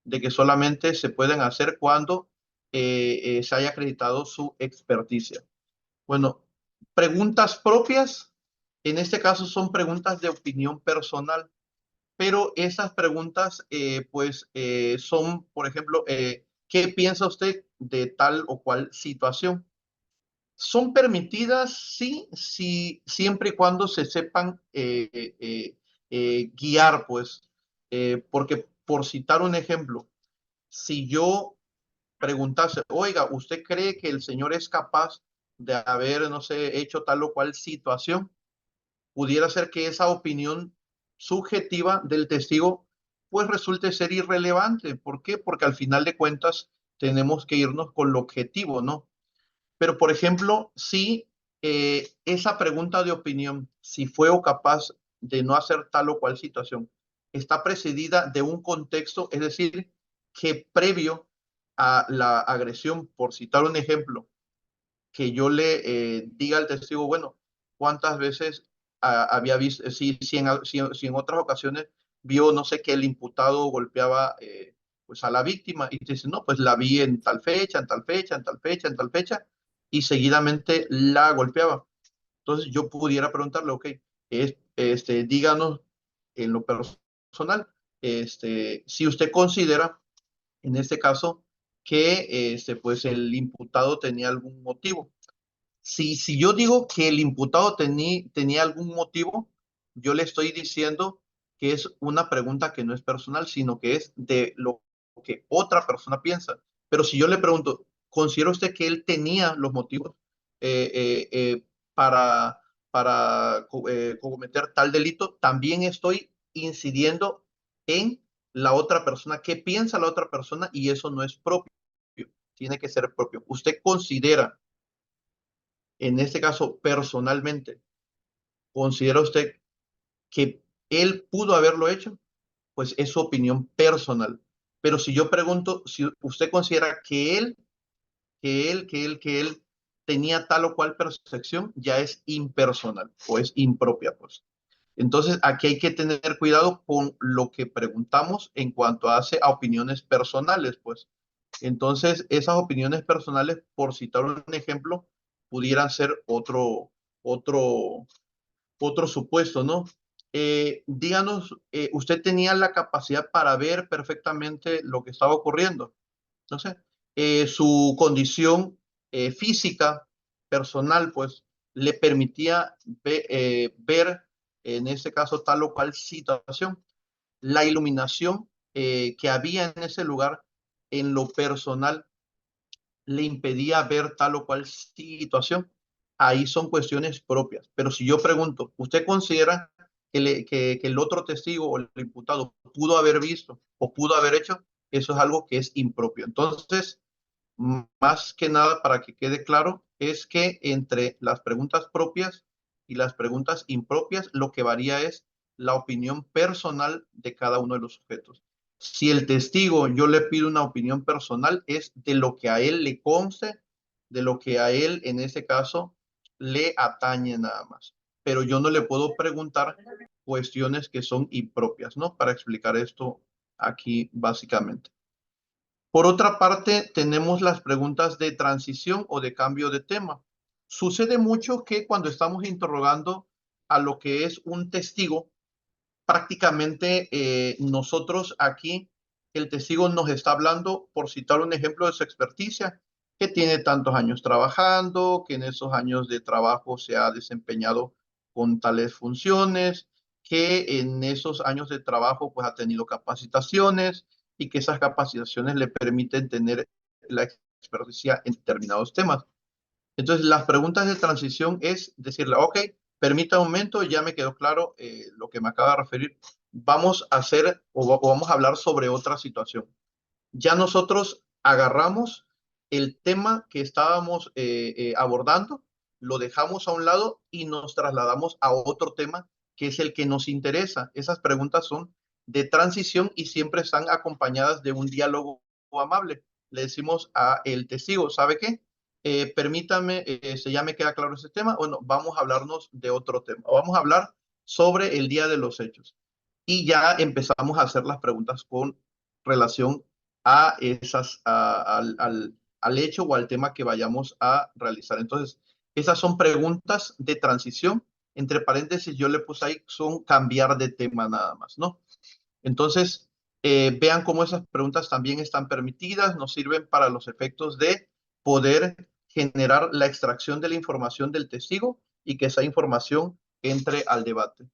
de que solamente se pueden hacer cuando se haya acreditado su experticia. Bueno, preguntas propias, en este caso son preguntas de opinión personal, pero esas preguntas pues son, por ejemplo, ¿qué piensa usted de tal o cual situación? Son permitidas, sí, sí, siempre y cuando se sepan guiar, pues, porque por citar un ejemplo, si yo preguntase, oiga, ¿usted cree que el señor es capaz de haber, no sé, hecho tal o cual situación? Pudiera ser que esa opinión subjetiva del testigo pues resulte ser irrelevante. ¿Por qué? Porque al final de cuentas tenemos que irnos con lo objetivo, ¿no? Pero, por ejemplo, si esa pregunta de opinión, si fue o capaz de no hacer tal o cual situación, está precedida de un contexto, es decir, que previo a la agresión, por citar un ejemplo, que yo le diga al testigo, bueno, cuántas veces había visto, si en otras ocasiones vio, no sé, que el imputado golpeaba pues a la víctima y te dice, no, pues la vi en tal fecha, en tal fecha, en tal fecha, en tal fecha, y seguidamente la golpeaba. Entonces yo pudiera preguntarle, ok, díganos en lo personal, si usted considera, en este caso, que pues el imputado tenía algún motivo. Si yo digo que el imputado tenía algún motivo, yo le estoy diciendo que es una pregunta que no es personal, sino que es de lo que otra persona piensa. Pero si yo le pregunto, ¿considera usted que él tenía los motivos eh, eh, eh, para, para cometer tal delito? También estoy incidiendo en la otra persona, qué piensa la otra persona, y eso no es propio, tiene que ser propio. ¿Usted considera, en este caso personalmente, considera usted que él pudo haberlo hecho? Pues es su opinión personal. Pero si yo pregunto si usted considera que él tenía tal o cual percepción, ya es impersonal o es impropia, pues. Entonces, aquí hay que tener cuidado con lo que preguntamos en cuanto hace a opiniones personales, pues. Entonces, esas opiniones personales, por citar un ejemplo, pudieran ser otro, otro supuesto, ¿no? Díganos, ¿usted tenía la capacidad para ver perfectamente lo que estaba ocurriendo? No sé, su condición física, personal, pues, le permitía ver, en este caso, tal o cual situación. La iluminación que había en ese lugar, en lo personal, le impedía ver tal o cual situación. Ahí son cuestiones propias. Pero si yo pregunto, ¿usted considera que el otro testigo o el imputado pudo haber visto o pudo haber hecho? Eso es algo que es impropio. Entonces, más que nada, para que quede claro, es que entre las preguntas propias y las preguntas impropias, lo que varía es la opinión personal de cada uno de los sujetos. Si el testigo, yo le pido una opinión personal, es de lo que a él le conste, de lo que a él, en ese caso, le atañe nada más. Pero yo no le puedo preguntar cuestiones que son impropias, ¿no? Para explicar esto aquí básicamente. Por otra parte, tenemos las preguntas de transición o de cambio de tema. Sucede mucho que cuando estamos interrogando a lo que es un testigo, prácticamente nosotros aquí, el testigo nos está hablando, por citar un ejemplo de su experticia, que tiene tantos años trabajando, que en esos años de trabajo se ha desempeñado con tales funciones, que en esos años de trabajo pues ha tenido capacitaciones y que esas capacitaciones le permiten tener la experticia en determinados temas. Entonces, las preguntas de transición es decirle, ok, permita un momento, ya me quedó claro lo que me acaba de referir. Vamos a hacer o vamos a hablar sobre otra situación. Ya nosotros agarramos el tema que estábamos abordando, lo dejamos a un lado y nos trasladamos a otro tema que es el que nos interesa. Esas preguntas son de transición y siempre están acompañadas de un diálogo amable. Le decimos a el testigo, ¿sabe qué? Permítame, ya me queda claro ese tema. Bueno, vamos a hablarnos de otro tema. Vamos a hablar sobre el día de los hechos. Y ya empezamos a hacer las preguntas con relación a al hecho o al tema que vayamos a realizar. Entonces, esas son preguntas de transición. Entre paréntesis, yo le puse ahí, son cambiar de tema nada más, ¿no? Entonces, vean cómo esas preguntas también están permitidas, nos sirven para los efectos de poder generar la extracción de la información del testigo y que esa información entre al debate.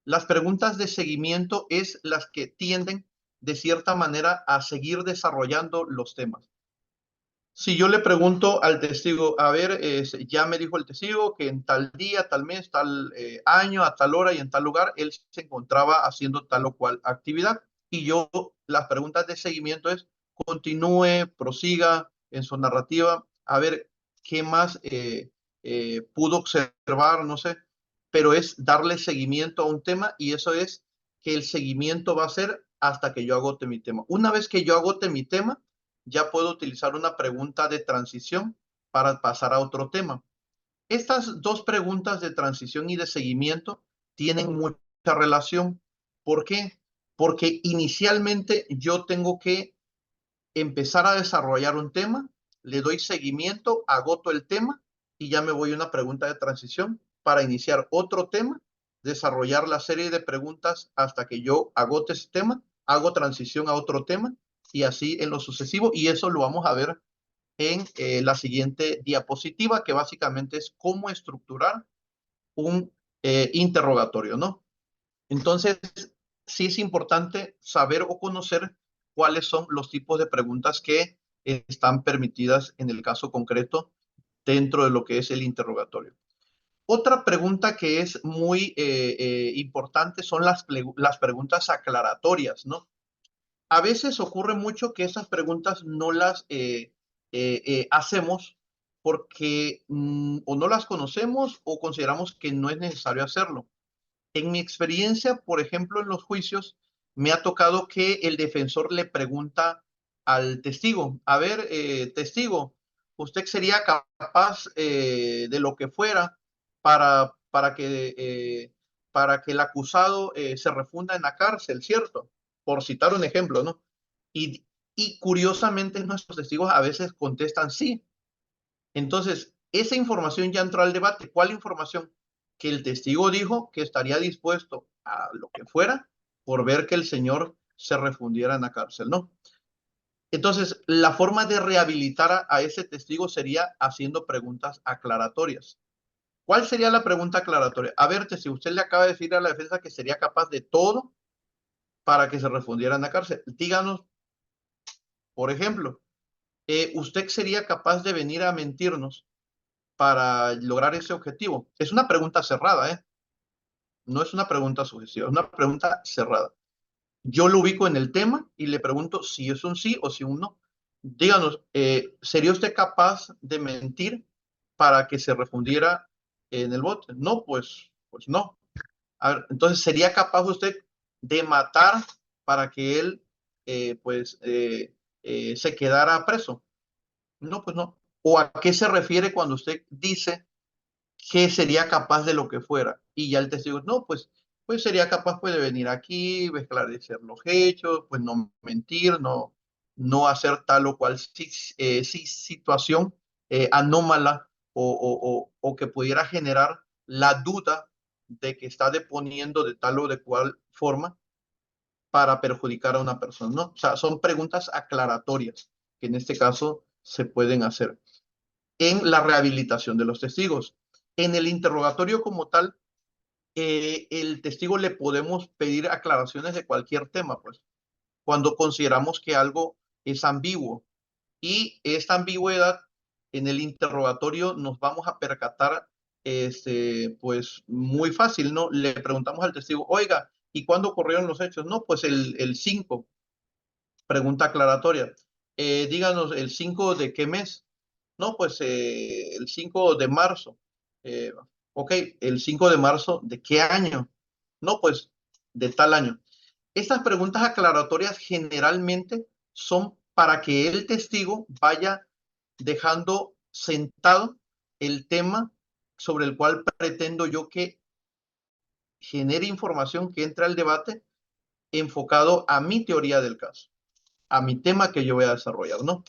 Las preguntas de seguimiento es las que tienden de cierta manera a seguir desarrollando los temas. Si yo le pregunto al testigo, a ver, ya me dijo el testigo que en tal día, tal mes, tal año, a tal hora y en tal lugar, él se encontraba haciendo tal o cual actividad. Y yo, las preguntas de seguimiento es, continúe, prosiga en su narrativa, a ver qué más pudo observar, no sé, pero es darle seguimiento a un tema y eso es que el seguimiento va a ser hasta que yo agote mi tema. Una vez que yo agote mi tema, ya puedo utilizar una pregunta de transición para pasar a otro tema. Estas dos preguntas de transición y de seguimiento tienen mucha relación. ¿Por qué? Porque inicialmente yo tengo que empezar a desarrollar un tema, le doy seguimiento, agoto el tema y ya me voy a una pregunta de transición para iniciar otro tema, desarrollar la serie de preguntas hasta que yo agote ese tema, hago transición a otro tema y así en lo sucesivo. Y eso lo vamos a ver en la siguiente diapositiva, que básicamente es cómo estructurar un interrogatorio, ¿no? Entonces, sí es importante saber o conocer cuáles son los tipos de preguntas que están permitidas en el caso concreto dentro de lo que es el interrogatorio. Otra pregunta que es muy importante son las preguntas aclaratorias, ¿no? A veces ocurre mucho que esas preguntas no las hacemos porque o no las conocemos o consideramos que no es necesario hacerlo. En mi experiencia, por ejemplo, en los juicios, me ha tocado que el defensor le pregunta al testigo, a ver, testigo, ¿usted sería capaz de lo que fuera para que el acusado se refunda en la cárcel, ¿cierto? Por citar un ejemplo, ¿no? Y, y curiosamente nuestros testigos a veces contestan sí. Entonces, esa información ya entró al debate. ¿Cuál información? Que el testigo dijo que estaría dispuesto a lo que fuera por ver que el señor se refundiera en la cárcel, ¿no? Entonces, la forma de rehabilitar a ese testigo sería haciendo preguntas aclaratorias. ¿Cuál sería la pregunta aclaratoria? A ver, si usted le acaba de decir a la defensa que sería capaz de todo para que se refundiera en la cárcel, díganos, por ejemplo, ¿usted sería capaz de venir a mentirnos para lograr ese objetivo? Es una pregunta cerrada, ¿eh? No es una pregunta sugestiva, es una pregunta cerrada. Yo lo ubico en el tema y le pregunto si es un sí o si un no. Díganos, ¿sería usted capaz de mentir para que se refundiera en el bote? No, pues no. A ver, entonces, ¿sería capaz usted de matar para que él, se quedara preso? No, pues no. ¿O a qué se refiere cuando usted dice que sería capaz de lo que fuera? Y ya el testigo, no, pues sería capaz pues, de venir aquí, esclarecer los hechos, pues no mentir, no hacer tal o cual situación anómala o que pudiera generar la duda de que está deponiendo de tal o de cual forma para perjudicar a una persona, ¿no? O sea, son preguntas aclaratorias que en este caso se pueden hacer en la rehabilitación de los testigos. En el interrogatorio como tal, el testigo le podemos pedir aclaraciones de cualquier tema, pues, cuando consideramos que algo es ambiguo. Y esta ambigüedad en el interrogatorio nos vamos a percatar, pues, muy fácil, ¿no? Le preguntamos al testigo, oiga, ¿y cuándo ocurrieron los hechos? No, pues el 5, pregunta aclaratoria. Díganos, ¿el 5 de qué mes? No, pues el 5 de marzo. Eh, ok, el 5 de marzo, ¿de qué año? No, pues de tal año. Estas preguntas aclaratorias generalmente son para que el testigo vaya dejando sentado el tema sobre el cual pretendo yo que genere información que entre al debate enfocado a mi teoría del caso, a mi tema que yo voy a desarrollar, ¿no?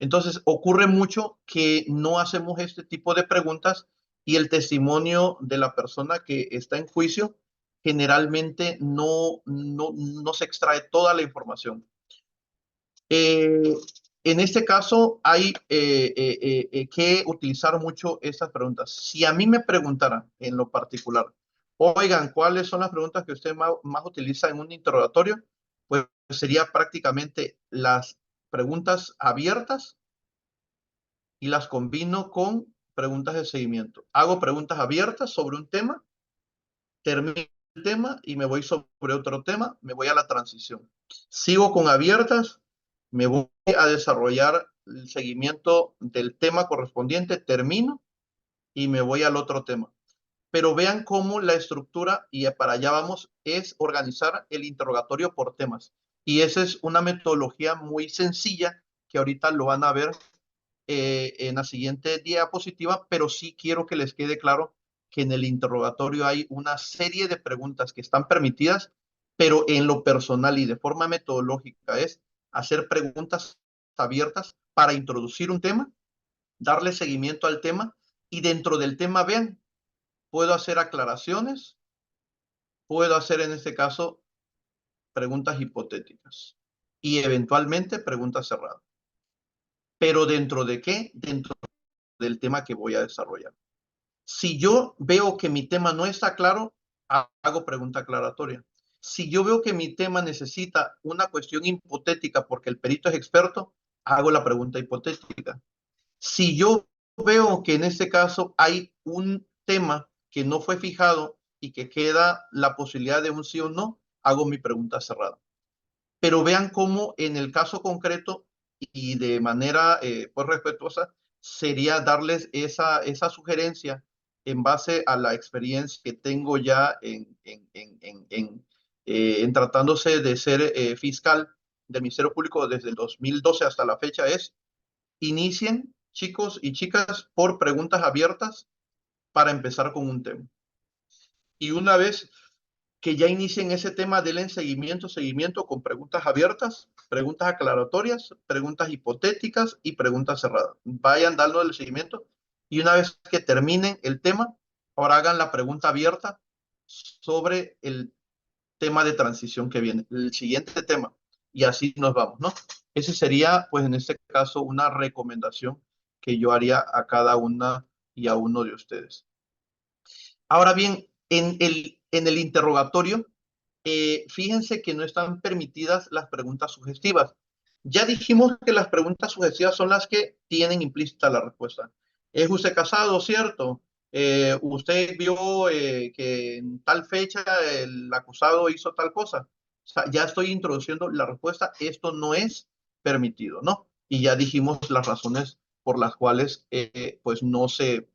Entonces, ocurre mucho que no hacemos este tipo de preguntas y el testimonio de la persona que está en juicio generalmente no se extrae toda la información. Eh, en este caso hay que utilizar mucho estas preguntas. Si a mí me preguntaran en lo particular, Oigan, ¿cuáles son las preguntas que usted más utiliza en un interrogatorio? Pues sería prácticamente las preguntas abiertas y las combino con preguntas de seguimiento. Hago preguntas abiertas sobre un tema, termino el tema y me voy sobre otro tema, me voy a la transición. Sigo con abiertas, me voy a desarrollar el seguimiento del tema correspondiente, termino y me voy al otro tema. Pero vean cómo la estructura, y para allá vamos, es organizar el interrogatorio por temas. Y esa es una metodología muy sencilla que ahorita lo van a ver en la siguiente diapositiva, pero sí quiero que les quede claro que en el interrogatorio hay una serie de preguntas que están permitidas, pero en lo personal y de forma metodológica es hacer preguntas abiertas para introducir un tema, darle seguimiento al tema y dentro del tema, vean, puedo hacer aclaraciones, puedo hacer en este caso preguntas hipotéticas y eventualmente preguntas cerradas. ¿Pero dentro de qué? Dentro del tema que voy a desarrollar. Si yo veo que mi tema no está claro, hago pregunta aclaratoria. Si yo veo que mi tema necesita una cuestión hipotética porque el perito es experto, hago la pregunta hipotética. Si yo veo que en este caso hay un tema que no fue fijado y que queda la posibilidad de un sí o no, hago mi pregunta cerrada. Pero vean cómo en el caso concreto y de manera pues respetuosa sería darles esa sugerencia en base a la experiencia que tengo ya en tratándose de ser fiscal del Ministerio Público desde el 2012 hasta la fecha es inicien, chicos y chicas, por preguntas abiertas para empezar con un tema. Y una vez que ya inicien ese tema, denle seguimiento con preguntas abiertas, preguntas aclaratorias, preguntas hipotéticas y preguntas cerradas. Vayan dando el seguimiento y una vez que terminen el tema, ahora hagan la pregunta abierta sobre el tema de transición que viene, el siguiente tema. Y así nos vamos, ¿no? Ese sería, pues en este caso, una recomendación que yo haría a cada una y a uno de ustedes. Ahora bien, en el interrogatorio, fíjense que no están permitidas las preguntas sugestivas. Ya dijimos que las preguntas sugestivas son las que tienen implícita la respuesta. ¿Es usted casado, cierto? ¿Usted vio que en tal fecha el acusado hizo tal cosa? O sea, ya estoy introduciendo la respuesta. Esto no es permitido, ¿no? Y ya dijimos las razones por las cuales pues no se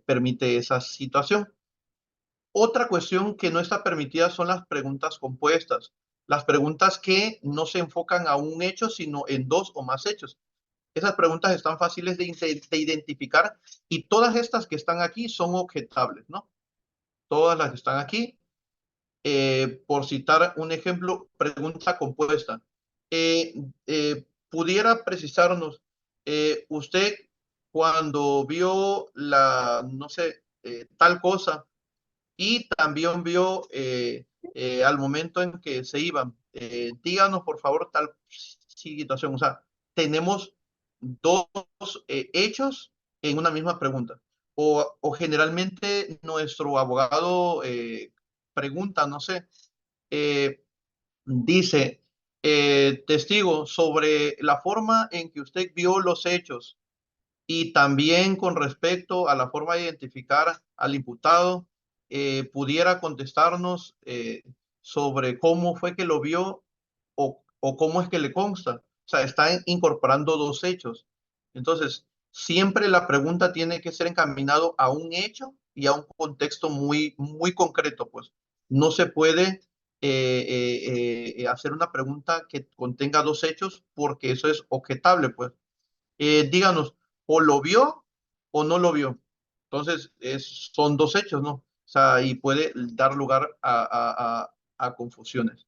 permite esa situación. Otra cuestión que no está permitida son las preguntas compuestas, las preguntas que no se enfocan a un hecho, sino en dos o más hechos. Esas preguntas están fáciles de identificar y todas estas que están aquí son objetables, ¿no? Todas las que están aquí, por citar un ejemplo, pregunta compuesta. ¿Pudiera precisarnos, usted cuando vio la, no sé, tal cosa, y también vio al momento en que se iban? Díganos, por favor, tal situación. O sea, tenemos dos hechos en una misma pregunta. O generalmente nuestro abogado pregunta, no sé, dice, testigo, sobre la forma en que usted vio los hechos y también con respecto a la forma de identificar al imputado, pudiera contestarnos sobre cómo fue que lo vio o cómo es que le consta. O sea, está incorporando dos hechos. Entonces, siempre la pregunta tiene que ser encaminado a un hecho y a un contexto muy, muy concreto, pues. No se puede hacer una pregunta que contenga dos hechos porque eso es objetable, pues. Díganos, o lo vio o no lo vio. Entonces, son dos hechos, ¿no? O sea, y puede dar lugar a confusiones.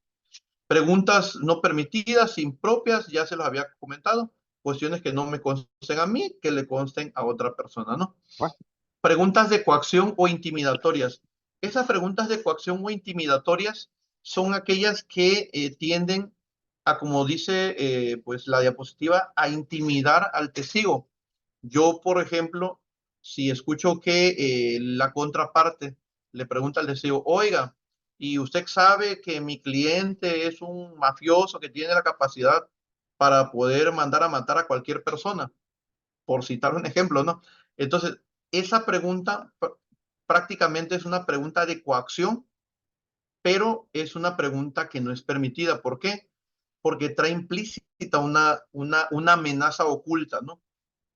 Preguntas no permitidas, impropias, ya se los había comentado. Cuestiones que no me consten a mí, que le consten a otra persona, ¿no? Bueno, Preguntas de coacción o intimidatorias. Esas preguntas de coacción o intimidatorias son aquellas que tienden a, como dice pues la diapositiva, a intimidar al testigo. Yo, por ejemplo, si escucho que la contraparte le pregunta al testigo, oiga, ¿y usted sabe que mi cliente es un mafioso que tiene la capacidad para poder mandar a matar a cualquier persona? Por citar un ejemplo, ¿no? Entonces, esa pregunta prácticamente es una pregunta de coacción, pero es una pregunta que no es permitida. ¿Por qué? Porque trae implícita una amenaza oculta, ¿no?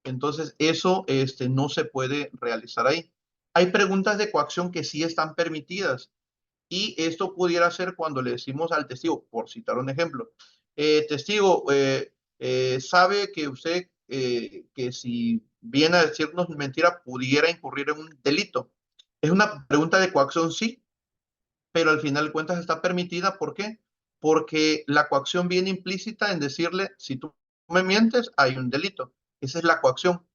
Entonces, eso no se puede realizar ahí. Hay preguntas de coacción que sí están permitidas y esto pudiera ser cuando le decimos al testigo, por citar un ejemplo, testigo, sabe que usted, que si viene a decirnos mentira, pudiera incurrir en un delito. Es una pregunta de coacción, sí, pero al final de cuentas está permitida. ¿Por qué? Porque la coacción viene implícita en decirle, si tú me mientes, hay un delito. Esa es la coacción.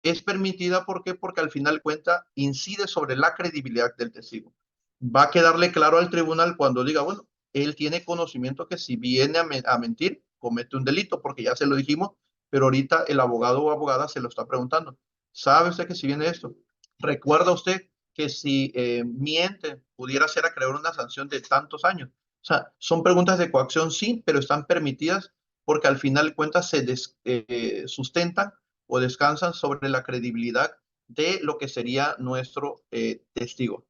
Es permitida, ¿por qué? Porque al final de cuentas incide sobre la credibilidad del testigo. Va a quedarle claro al tribunal cuando diga, bueno, él tiene conocimiento que si viene a mentir, comete un delito, porque ya se lo dijimos, pero ahorita el abogado o abogada se lo está preguntando. ¿Sabe usted que si viene esto? ¿Recuerda usted que si miente pudiera ser acreedor a una sanción de tantos años? O sea, son preguntas de coacción, sí, pero están permitidas porque al final de cuentas se sustentan o descansan sobre la credibilidad de lo que sería nuestro testigo.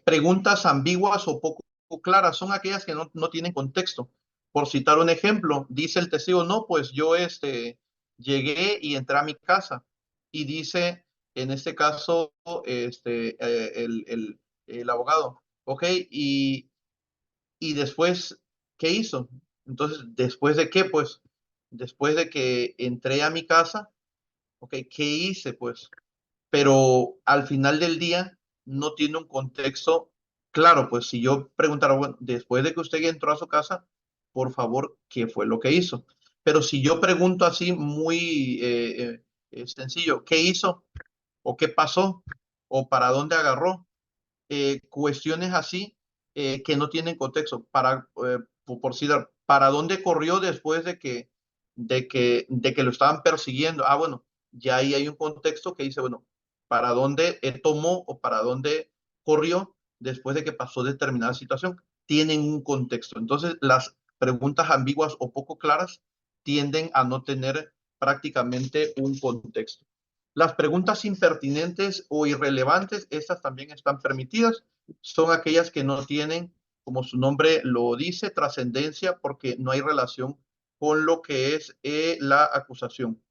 Preguntas ambiguas o poco claras son aquellas que no tienen contexto. Por citar un ejemplo, dice el testigo, no, pues yo llegué y entré a mi casa y dice, en este caso, el abogado, ok, y después, ¿qué hizo? Entonces, ¿después de qué? Pues, después de que entré a mi casa, ok, ¿qué hice? Pues, pero al final del día no tiene un contexto claro. Pues si yo preguntara, bueno, después de que usted entró a su casa, por favor, ¿qué fue lo que hizo? Pero si yo pregunto así muy sencillo, ¿qué hizo? ¿O qué pasó? ¿O para dónde agarró? Cuestiones así que no tienen contexto. Por si ¿para dónde corrió después de que lo estaban persiguiendo? Ah, bueno, ya ahí hay un contexto que dice, bueno, ¿para dónde tomó o para dónde corrió después de que pasó determinada situación? Tienen un contexto. Entonces, las preguntas ambiguas o poco claras tienden a no tener prácticamente un contexto. Las preguntas impertinentes o irrelevantes, estas también están permitidas. Son aquellas que no tienen, como su nombre lo dice, trascendencia porque no hay relación con lo que es la acusación.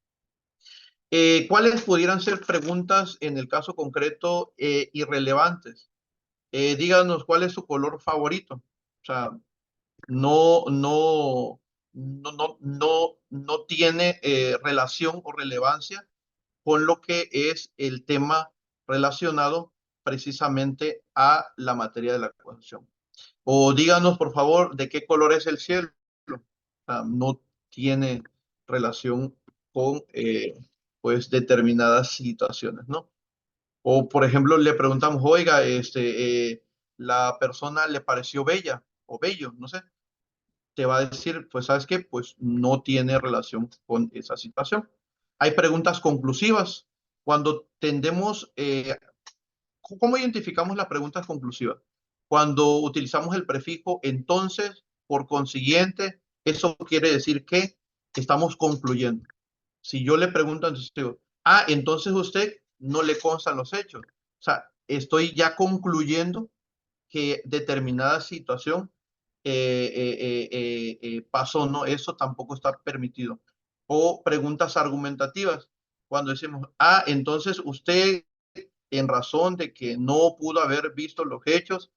¿Cuáles pudieran ser preguntas en el caso concreto irrelevantes? Díganos cuál es su color favorito. O sea, no, no, no tiene relación o relevancia con lo que es el tema relacionado precisamente a la materia de la acusación. O díganos, por favor, de qué color es el cielo. No tiene relación con pues determinadas situaciones, ¿no? O, por ejemplo, le preguntamos, oiga, la persona le pareció bella o bello, no sé. Te va a decir, pues, ¿sabes qué? Pues no tiene relación con esa situación. Hay preguntas conclusivas. Cuando tendemos, ¿cómo identificamos las preguntas conclusivas? Cuando utilizamos el prefijo entonces, por consiguiente, eso quiere decir que estamos concluyendo. Si yo le pregunto, entonces digo, entonces usted no le constan los hechos. O sea, estoy ya concluyendo que determinada situación pasó, no, eso tampoco está permitido. O preguntas argumentativas, cuando decimos, entonces usted en razón de que no pudo haber visto los hechos,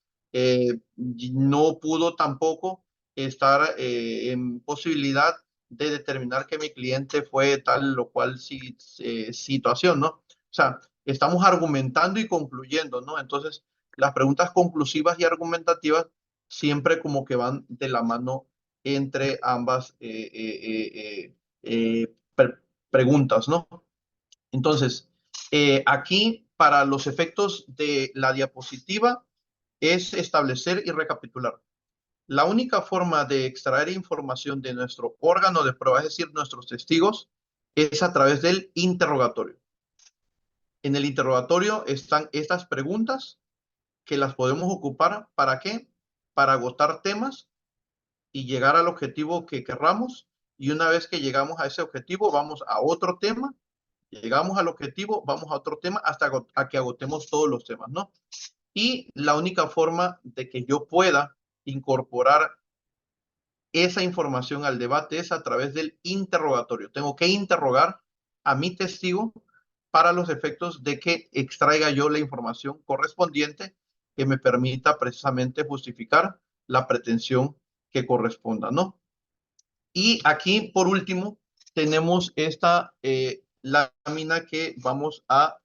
no pudo tampoco estar en posibilidad de determinar que mi cliente fue tal o cual situación, ¿no? O sea, estamos argumentando y concluyendo, ¿no? Entonces, las preguntas conclusivas y argumentativas siempre como que van de la mano entre ambas preguntas, ¿no? Entonces, aquí para los efectos de la diapositiva es establecer y recapitular. La única forma de extraer información de nuestro órgano de prueba, es decir, nuestros testigos, es a través del interrogatorio. En el interrogatorio están estas preguntas que las podemos ocupar. ¿Para qué? Para agotar temas y llegar al objetivo que querramos. Y una vez que llegamos a ese objetivo, vamos a otro tema. Llegamos al objetivo, vamos a otro tema hasta que agotemos todos los temas, ¿no? Y la única forma de que yo pueda incorporar esa información al debate es a través del interrogatorio. Tengo que interrogar a mi testigo para los efectos de que extraiga yo la información correspondiente que me permita precisamente justificar la pretensión que corresponda, ¿no? Y aquí, por último, tenemos esta lámina que vamos a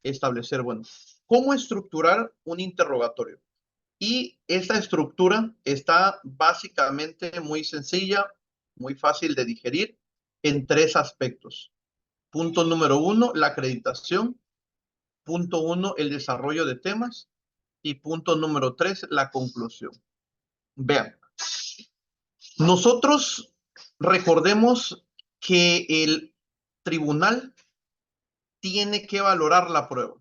establecer. Bueno, ¿cómo estructurar un interrogatorio? Y esta estructura está básicamente muy sencilla, muy fácil de digerir en tres aspectos. Punto número 1, la acreditación. Punto 1, el desarrollo de temas. Y punto número 3, la conclusión. Vean, nosotros recordemos que el tribunal tiene que valorar la prueba.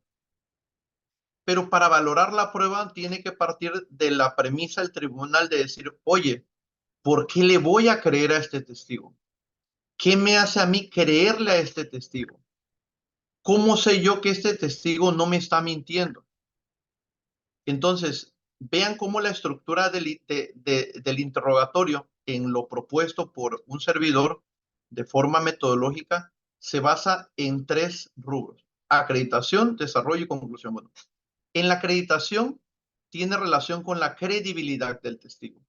Pero para valorar la prueba tiene que partir de la premisa del tribunal de decir, oye, ¿por qué le voy a creer a este testigo? ¿Qué me hace a mí creerle a este testigo? ¿Cómo sé yo que este testigo no me está mintiendo? Entonces, vean cómo la estructura del interrogatorio en lo propuesto por un servidor de forma metodológica se basa en tres rubros: acreditación, desarrollo y conclusión. Bueno, en la acreditación tiene relación con la credibilidad del testigo.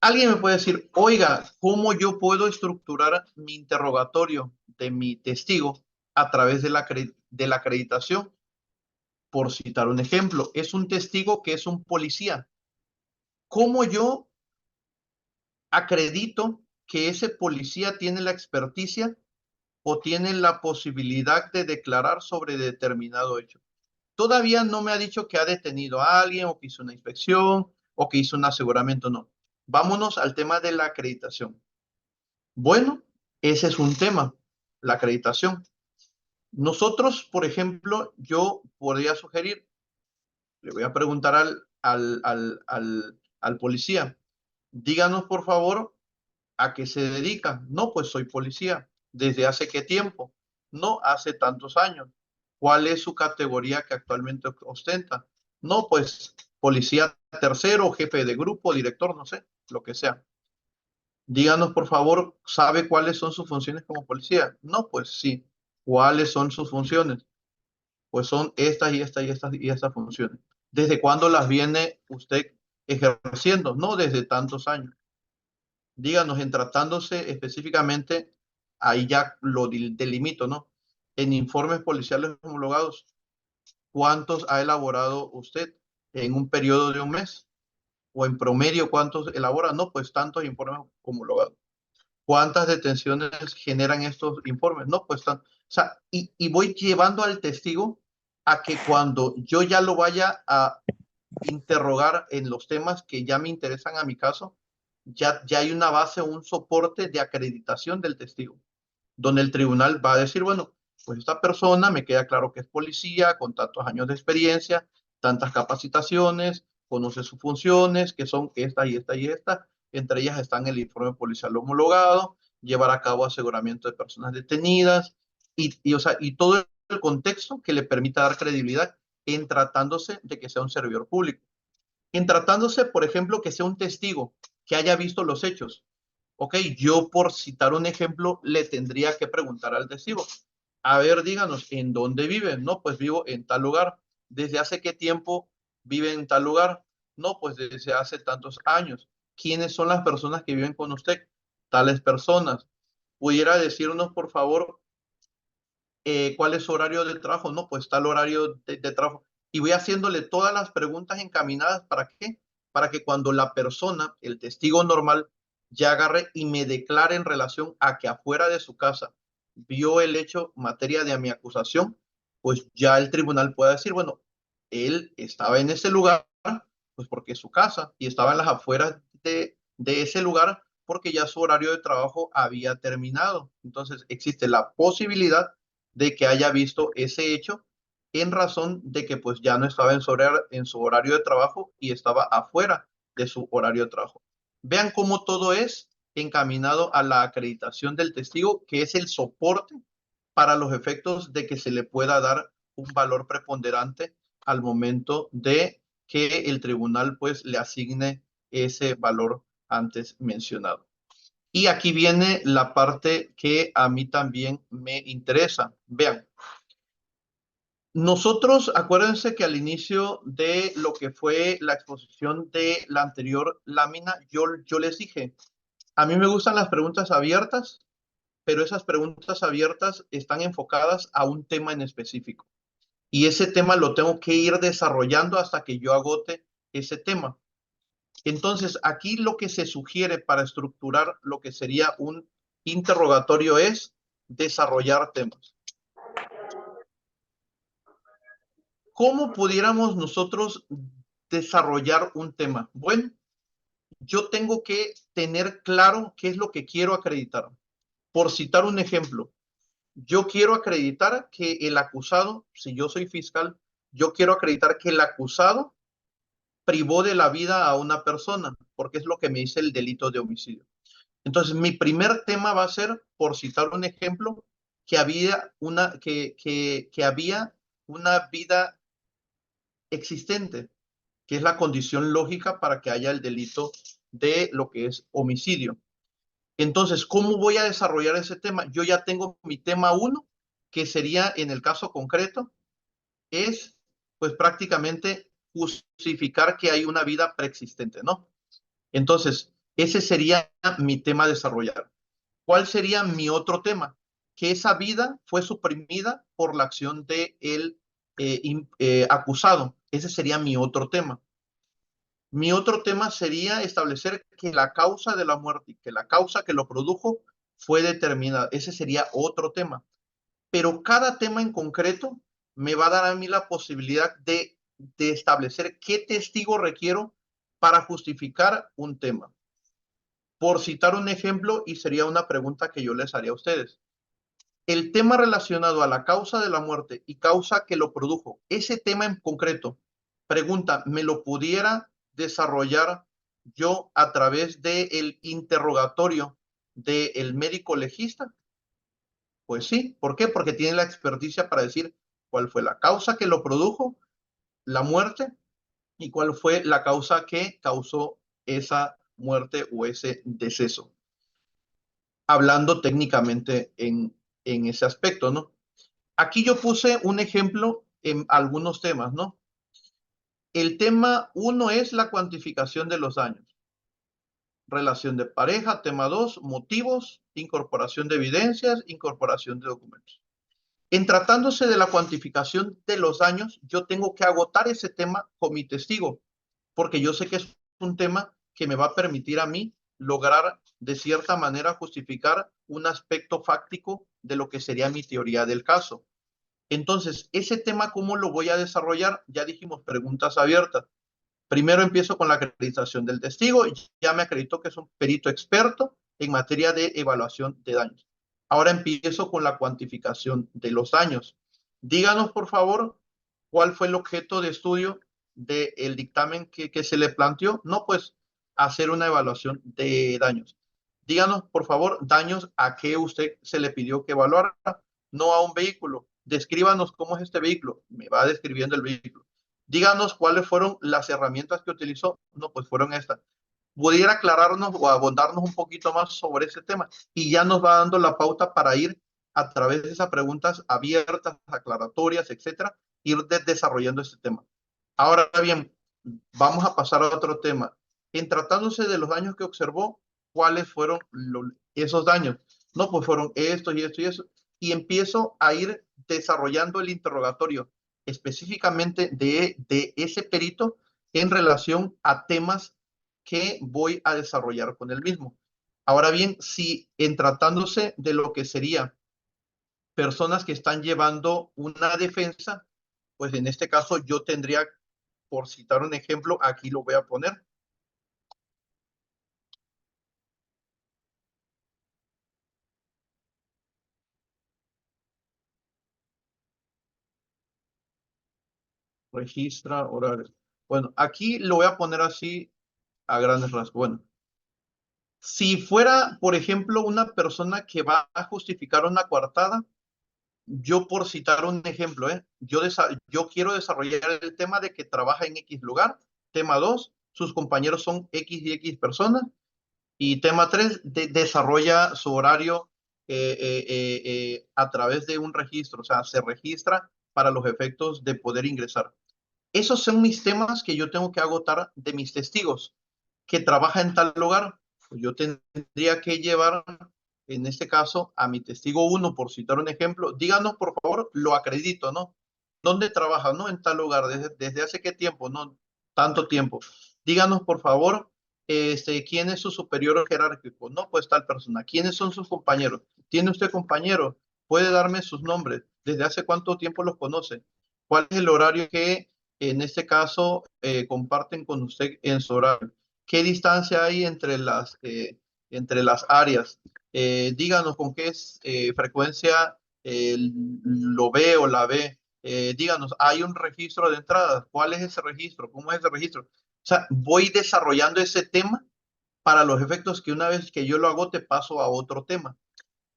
Alguien me puede decir, oiga, ¿cómo yo puedo estructurar mi interrogatorio de mi testigo a través de la acreditación? Por citar un ejemplo, es un testigo que es un policía. ¿Cómo yo acredito que ese policía tiene la experticia o tiene la posibilidad de declarar sobre determinado hecho? Todavía no me ha dicho que ha detenido a alguien o que hizo una inspección o que hizo un aseguramiento, no. Vámonos al tema de la acreditación. Bueno, ese es un tema, la acreditación. Nosotros, por ejemplo, yo podría sugerir, le voy a preguntar al policía, díganos por favor a qué se dedica. No, pues soy policía. ¿Desde hace qué tiempo? No, hace tantos años. ¿Cuál es su categoría que actualmente ostenta? No, pues policía tercero, jefe de grupo, director, no sé, lo que sea. Díganos, por favor, ¿sabe cuáles son sus funciones como policía? No, pues sí. ¿Cuáles son sus funciones? Pues son estas y estas y estas y estas funciones. ¿Desde cuándo las viene usted ejerciendo? No, desde tantos años. Díganos, en tratándose específicamente, ahí ya lo delimito, ¿no? En informes policiales homologados, ¿cuántos ha elaborado usted en un periodo de un mes? O en promedio, ¿cuántos elabora? No, pues tantos informes homologados. ¿Cuántas detenciones generan estos informes? No, pues o sea, y voy llevando al testigo a que cuando yo ya lo vaya a interrogar en los temas que ya me interesan a mi caso, ya hay una base, un soporte de acreditación del testigo, donde el tribunal va a decir, bueno, pues esta persona me queda claro que es policía, con tantos años de experiencia, tantas capacitaciones, conoce sus funciones, que son esta y esta y esta. Entre ellas están el informe policial homologado, llevar a cabo aseguramiento de personas detenidas o sea, y todo el contexto que le permita dar credibilidad en tratándose de que sea un servidor público. En tratándose, por ejemplo, que sea un testigo que haya visto los hechos. Ok, yo por citar un ejemplo le tendría que preguntar al testigo, a ver, díganos, ¿en dónde viven? No, pues vivo en tal lugar. ¿Desde hace qué tiempo vive en tal lugar? No, pues desde hace tantos años. ¿Quiénes son las personas que viven con usted? Tales personas. ¿Pudiera decirnos, por favor, cuál es su horario de trabajo? No, pues tal horario de trabajo. Y voy haciéndole todas las preguntas encaminadas. ¿Para qué? Para que cuando la persona, el testigo normal, ya agarre y me declare en relación a que afuera de su casa vio el hecho materia de mi acusación, pues ya el tribunal puede decir, bueno, él estaba en ese lugar, pues porque es su casa, y estaba en las afueras de ese lugar porque ya su horario de trabajo había terminado. Entonces existe la posibilidad de que haya visto ese hecho en razón de que pues ya no estaba en su horario de trabajo y estaba afuera de su horario de trabajo. Vean cómo todo es encaminado a la acreditación del testigo, que es el soporte para los efectos de que se le pueda dar un valor preponderante al momento de que el tribunal pues le asigne ese valor antes mencionado. Y aquí viene la parte que a mí también me interesa. Vean, nosotros, acuérdense que al inicio de lo que fue la exposición de la anterior lámina, yo les dije, a mí me gustan las preguntas abiertas, pero esas preguntas abiertas están enfocadas a un tema en específico. Y ese tema lo tengo que ir desarrollando hasta que yo agote ese tema. Entonces, aquí lo que se sugiere para estructurar lo que sería un interrogatorio es desarrollar temas. ¿Cómo pudiéramos nosotros desarrollar un tema? Bueno, yo tengo que tener claro qué es lo que quiero acreditar. Por citar un ejemplo, yo quiero acreditar que el acusado, si yo soy fiscal, yo quiero acreditar que el acusado privó de la vida a una persona, porque es lo que me dice el delito de homicidio. Entonces, mi primer tema va a ser, por citar un ejemplo, que había una vida existente, que es la condición lógica para que haya el delito de lo que es homicidio. Entonces, ¿cómo voy a desarrollar ese tema? Yo ya tengo mi tema 1, que sería en el caso concreto, es pues prácticamente justificar que hay una vida preexistente, ¿no? Entonces, ese sería mi tema a desarrollar. ¿Cuál sería mi otro tema? Que esa vida fue suprimida por la acción del acusado. Ese sería mi otro tema. Mi otro tema sería establecer que la causa de la muerte y que la causa que lo produjo fue determinada. Ese sería otro tema. Pero cada tema en concreto me va a dar a mí la posibilidad de establecer qué testigo requiero para justificar un tema. Por citar un ejemplo, y sería una pregunta que yo les haría a ustedes. El tema relacionado a la causa de la muerte y causa que lo produjo, ese tema en concreto, pregunta, ¿me lo pudiera desarrollar yo a través del interrogatorio del médico legista? Pues sí, ¿por qué? Porque tiene la experticia para decir cuál fue la causa que lo produjo, la muerte, y cuál fue la causa que causó esa muerte o ese deceso. Hablando técnicamente en ese aspecto, ¿no? Aquí yo puse un ejemplo en algunos temas, ¿no? El tema 1 es la cuantificación de los daños. Relación de pareja, tema 2, motivos, incorporación de evidencias, incorporación de documentos. En tratándose de la cuantificación de los daños, yo tengo que agotar ese tema con mi testigo, porque yo sé que es un tema que me va a permitir a mí lograr de cierta manera justificar un aspecto fáctico de lo que sería mi teoría del caso. Entonces, ese tema, ¿cómo lo voy a desarrollar? Ya dijimos preguntas abiertas. Primero empiezo con la acreditación del testigo. Ya me acredito que es un perito experto en materia de evaluación de daños. Ahora empiezo con la cuantificación de los daños. Díganos, por favor, cuál fue el objeto de estudio del dictamen que se le planteó. No, pues hacer una evaluación de daños. Díganos, por favor, daños a qué usted se le pidió que evaluara, no a un vehículo. Descríbanos cómo es este vehículo. Me va describiendo el vehículo. Díganos cuáles fueron las herramientas que utilizó. No, pues fueron estas. Pudiera aclararnos o abondarnos un poquito más sobre ese tema y ya nos va dando la pauta para ir a través de esas preguntas abiertas, aclaratorias, etcétera, ir desarrollando este tema. Ahora bien, vamos a pasar a otro tema. En tratándose de los daños que observó, ¿cuáles fueron esos daños? No, pues fueron estos y esto y eso. Y empiezo a ir desarrollando el interrogatorio específicamente de ese perito en relación a temas que voy a desarrollar con el mismo. Ahora bien, si en tratándose de lo que sería personas que están llevando una defensa, pues en este caso yo tendría, por citar un ejemplo, aquí lo voy a poner. registra horarios. Bueno, aquí lo voy a poner así a grandes rasgos. Bueno, si fuera, por ejemplo, una persona que va a justificar una coartada, yo por citar un ejemplo, yo quiero desarrollar el tema de que trabaja en X lugar. Tema 2, sus compañeros son X y X personas. Y tema 3, desarrolla su horario a través de un registro, o sea, se registra para los efectos de poder ingresar. Esos son mis temas que yo tengo que agotar de mis testigos que trabaja en tal lugar. Pues yo tendría que llevar, en este caso, a mi testigo 1, por citar un ejemplo. Díganos, por favor, lo acredito, ¿no? ¿Dónde trabaja? ¿No? En tal lugar. ¿Desde hace qué tiempo? No, tanto tiempo. Díganos, por favor, ¿quién es su superior jerárquico? No, pues tal persona. ¿Quiénes son sus compañeros? ¿Tiene usted compañeros? ¿Puede darme sus nombres? ¿Desde hace cuánto tiempo los conoce? ¿Cuál es el horario que, en este caso, comparten con usted en su horario? ¿Qué distancia hay entre las áreas? Díganos con qué frecuencia lo ve o la ve. Díganos, ¿hay un registro de entradas? ¿Cuál es ese registro? ¿Cómo es ese registro? O sea, voy desarrollando ese tema para los efectos que una vez que yo lo agote paso a otro tema.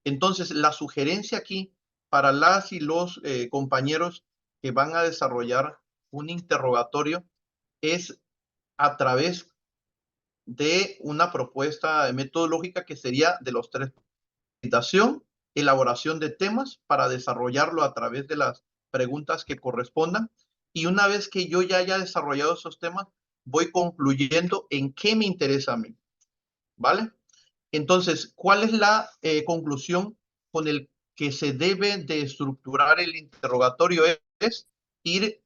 Entonces, la sugerencia aquí para las y los compañeros que van a desarrollar un interrogatorio es a través de una propuesta metodológica que sería de los 3: presentación, elaboración de temas para desarrollarlo a través de las preguntas que correspondan. Y una vez que yo ya haya desarrollado esos temas, voy concluyendo en qué me interesa a mí, ¿vale? Entonces, ¿cuál es la conclusión con el que se debe de estructurar el interrogatorio? Es ir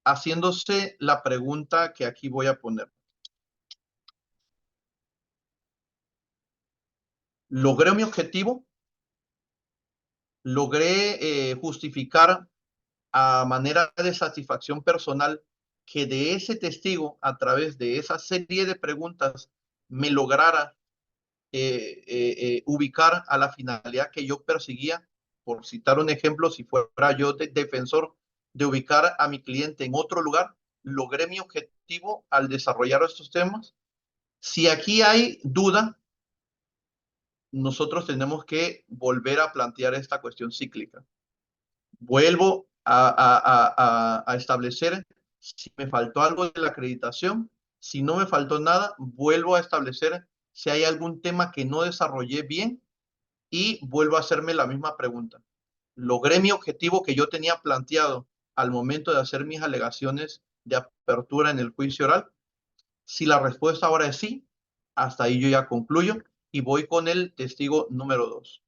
haciéndose la pregunta que aquí voy a poner. ¿Logré mi objetivo? ¿Logré justificar a manera de satisfacción personal que de ese testigo, a través de esa serie de preguntas, me lograra ubicar a la finalidad que yo perseguía? Por citar un ejemplo, si fuera yo defensor de ubicar a mi cliente en otro lugar, ¿logré mi objetivo al desarrollar estos temas? Si aquí hay duda, nosotros tenemos que volver a plantear esta cuestión cíclica. Vuelvo a establecer si me faltó algo de la acreditación. Si no me faltó nada, vuelvo a establecer si hay algún tema que no desarrollé bien y vuelvo a hacerme la misma pregunta. ¿Logré mi objetivo que yo tenía planteado al momento de hacer mis alegaciones de apertura en el juicio oral? Si la respuesta ahora es sí, hasta ahí yo ya concluyo y voy con el testigo número 2.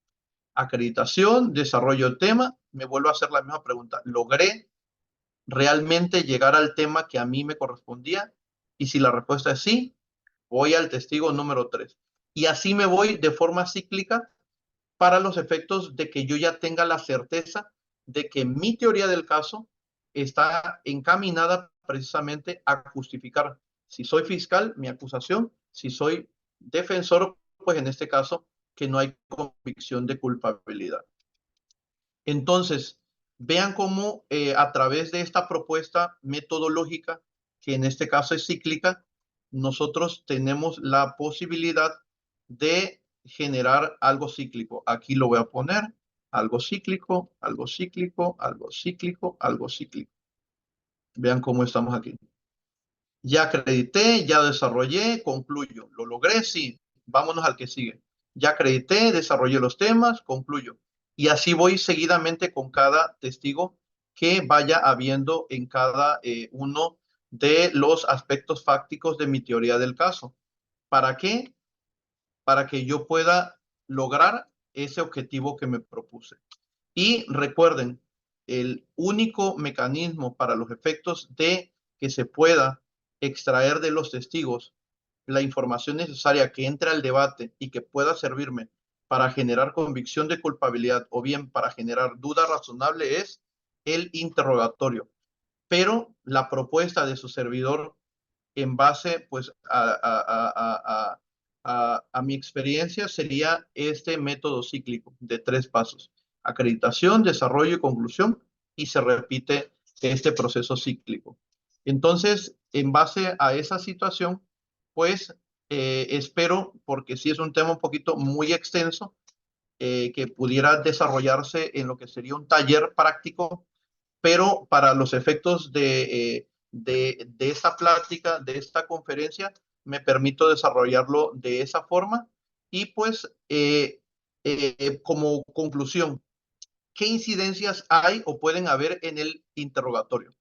Acreditación, desarrollo tema, me vuelvo a hacer la misma pregunta. ¿Logré realmente llegar al tema que a mí me correspondía? Y si la respuesta es sí, voy al testigo número 3. Y así me voy de forma cíclica para los efectos de que yo ya tenga la certeza de que mi teoría del caso está encaminada precisamente a justificar, si soy fiscal, mi acusación; si soy defensor, pues en este caso, que no hay convicción de culpabilidad. Entonces, vean cómo a través de esta propuesta metodológica, que en este caso es cíclica, nosotros tenemos la posibilidad de generar algo cíclico. Aquí lo voy a poner: algo cíclico, algo cíclico, algo cíclico, algo cíclico. Vean cómo estamos aquí. Ya acredité, ya desarrollé, concluyo. ¿Lo logré? Sí. Vámonos al que sigue. Ya acredité, desarrollé los temas, concluyo. Y así voy seguidamente con cada testigo que vaya habiendo en cada uno de los aspectos fácticos de mi teoría del caso. ¿Para qué? Para que yo pueda lograr ese objetivo que me propuse. Y recuerden, el único mecanismo para los efectos de que se pueda extraer de los testigos la información necesaria que entre al debate y que pueda servirme para generar convicción de culpabilidad o bien para generar duda razonable es el interrogatorio. Pero la propuesta de su servidor, en base pues a mi experiencia, sería este método cíclico de 3 pasos: acreditación, desarrollo y conclusión, y se repite este proceso cíclico. Entonces, en base a esa situación, pues espero, porque sí es un tema un poquito muy extenso, que pudiera desarrollarse en lo que sería un taller práctico, pero para los efectos de esta plática, de esta conferencia, me permito desarrollarlo de esa forma. Y pues, como conclusión, ¿qué incidencias hay o pueden haber en el interrogatorio?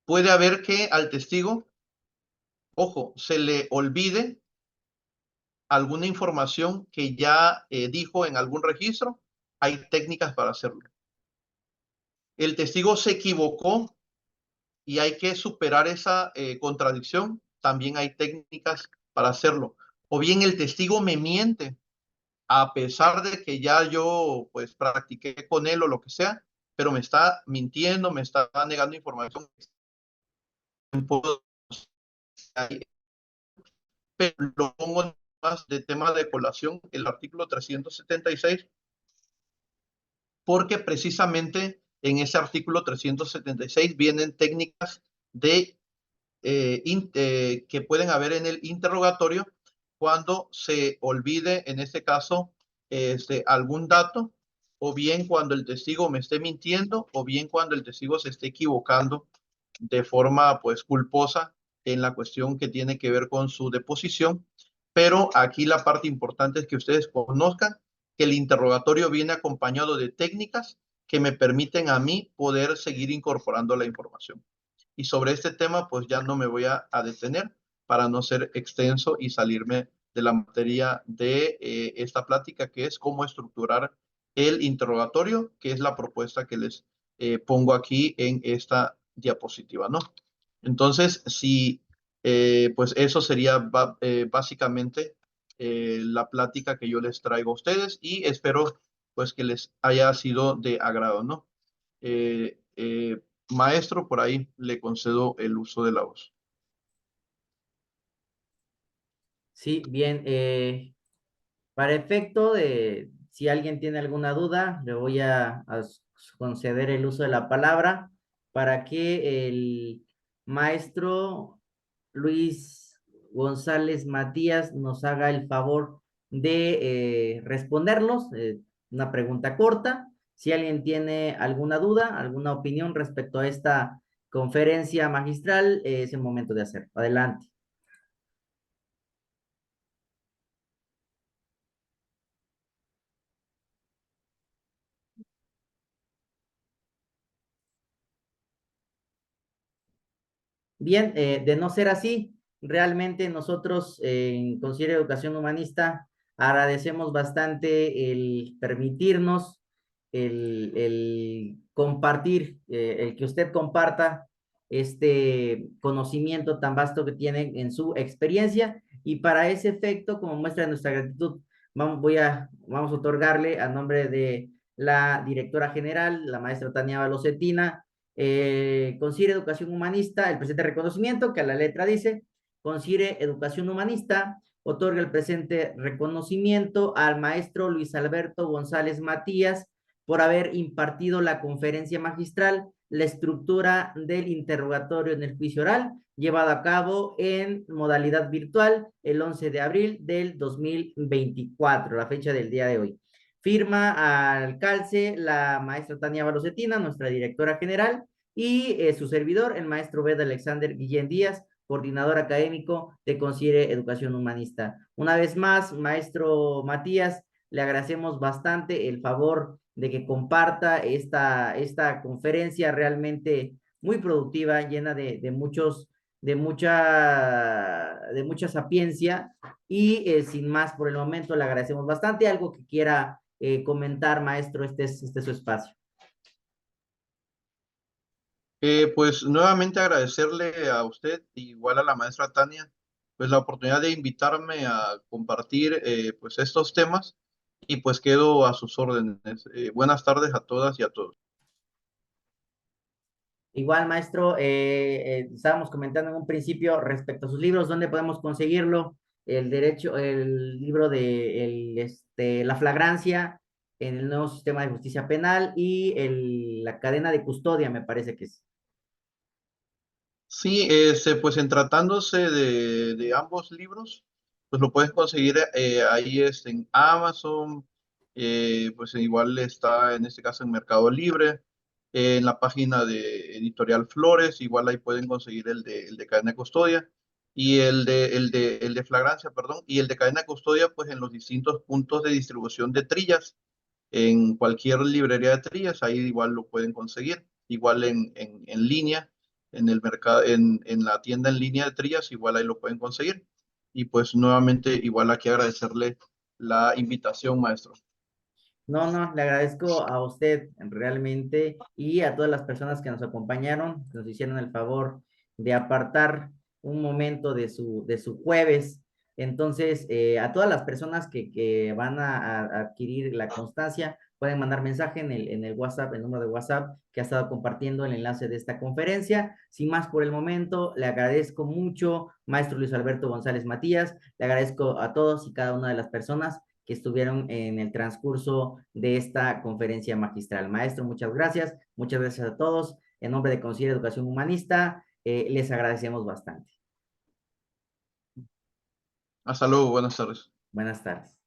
Puede haber que al testigo, ojo, se le olvide alguna información que ya dijo en algún registro. Hay técnicas para hacerlo. El testigo se equivocó y hay que superar esa contradicción. También hay técnicas para hacerlo. O bien el testigo me miente, a pesar de que ya yo pues practiqué con él o lo que sea, pero me está mintiendo, me está negando información. Pero lo pongo más de tema de colación, el artículo 376, porque precisamente en ese artículo 376 vienen técnicas de que pueden haber en el interrogatorio cuando se olvide, en este caso, algún dato, o bien cuando el testigo me esté mintiendo, o bien cuando el testigo se esté equivocando de forma, pues, culposa en la cuestión que tiene que ver con su deposición. Pero aquí la parte importante es que ustedes conozcan que el interrogatorio viene acompañado de técnicas que me permiten a mí poder seguir incorporando la información. Y sobre este tema, pues ya no me voy a detener para no ser extenso y salirme de la materia de esta plática, que es cómo estructurar el interrogatorio, que es la propuesta que les pongo aquí en esta diapositiva, ¿no? Entonces, sí, pues eso sería básicamente la plática que yo les traigo a ustedes y espero pues que les haya sido de agrado, ¿no? Maestro, por ahí le concedo el uso de la voz. Sí, bien. Para efecto de si alguien tiene alguna duda, le voy a conceder el uso de la palabra para que el maestro Luis González Matías nos haga el favor de responderlos. Una pregunta corta. Si alguien tiene alguna duda, alguna opinión respecto a esta conferencia magistral, es el momento de hacerlo. Adelante. Bien, de no ser así, realmente nosotros en Considera Educación Humanista agradecemos bastante el permitirnos, el compartir, el que usted comparta este conocimiento tan vasto que tiene en su experiencia y para ese efecto, como muestra de nuestra gratitud, vamos a otorgarle a nombre de la directora general, la maestra Tania Balocetina, considere educación humanista, el presente reconocimiento, que a la letra dice, considere educación humanista, otorga el presente reconocimiento al maestro Luis Alberto González Matías por haber impartido la conferencia magistral, la estructura del interrogatorio en el juicio oral, llevado a cabo en modalidad virtual el 11 de abril del 2024, la fecha del día de hoy. Firma al calce la maestra Tania Balocetina, nuestra directora general, y su servidor, el maestro Beda Alexander Guillén Díaz, coordinador académico de Considere Educación Humanista. Una vez más, maestro Matías, le agradecemos bastante el favor de que comparta esta conferencia realmente muy productiva, llena de mucha sapiencia y sin más por el momento le agradecemos bastante. Algo que quiera comentar, maestro, este es su espacio. Pues nuevamente agradecerle a usted, igual a la maestra Tania, pues la oportunidad de invitarme a compartir pues estos temas y pues quedo a sus órdenes. Buenas tardes a todas y a todos. Igual, maestro, estábamos comentando en un principio respecto a sus libros, ¿dónde podemos conseguirlo? El libro de La Flagrancia en el nuevo sistema de justicia penal y la cadena de custodia, me parece que es. Sí, pues en tratándose de ambos libros, pues lo puedes conseguir ahí en Amazon, pues igual está en este caso en Mercado Libre, en la página de Editorial Flores, igual ahí pueden conseguir el de cadena de custodia y el de flagrancia, perdón, y el de cadena de custodia, pues en los distintos puntos de distribución de Trillas, en cualquier librería de Trillas, ahí igual lo pueden conseguir, igual en línea en el mercado, en la tienda en línea de Trillas, igual ahí lo pueden conseguir. Y pues nuevamente, igual aquí agradecerle la invitación, maestro. No, no, le agradezco a usted realmente y a todas las personas que nos acompañaron, que nos hicieron el favor de apartar un momento de su jueves. Entonces, a todas las personas que van a adquirir la constancia, pueden mandar mensaje en el WhatsApp, el número de WhatsApp que ha estado compartiendo el enlace de esta conferencia. Sin más por el momento, le agradezco mucho, maestro Luis Alberto González Matías, le agradezco a todos y cada una de las personas que estuvieron en el transcurso de esta conferencia magistral. Maestro, muchas gracias a todos. En nombre de Concilio de Educación Humanista, les agradecemos bastante. Hasta luego, buenas tardes. Buenas tardes.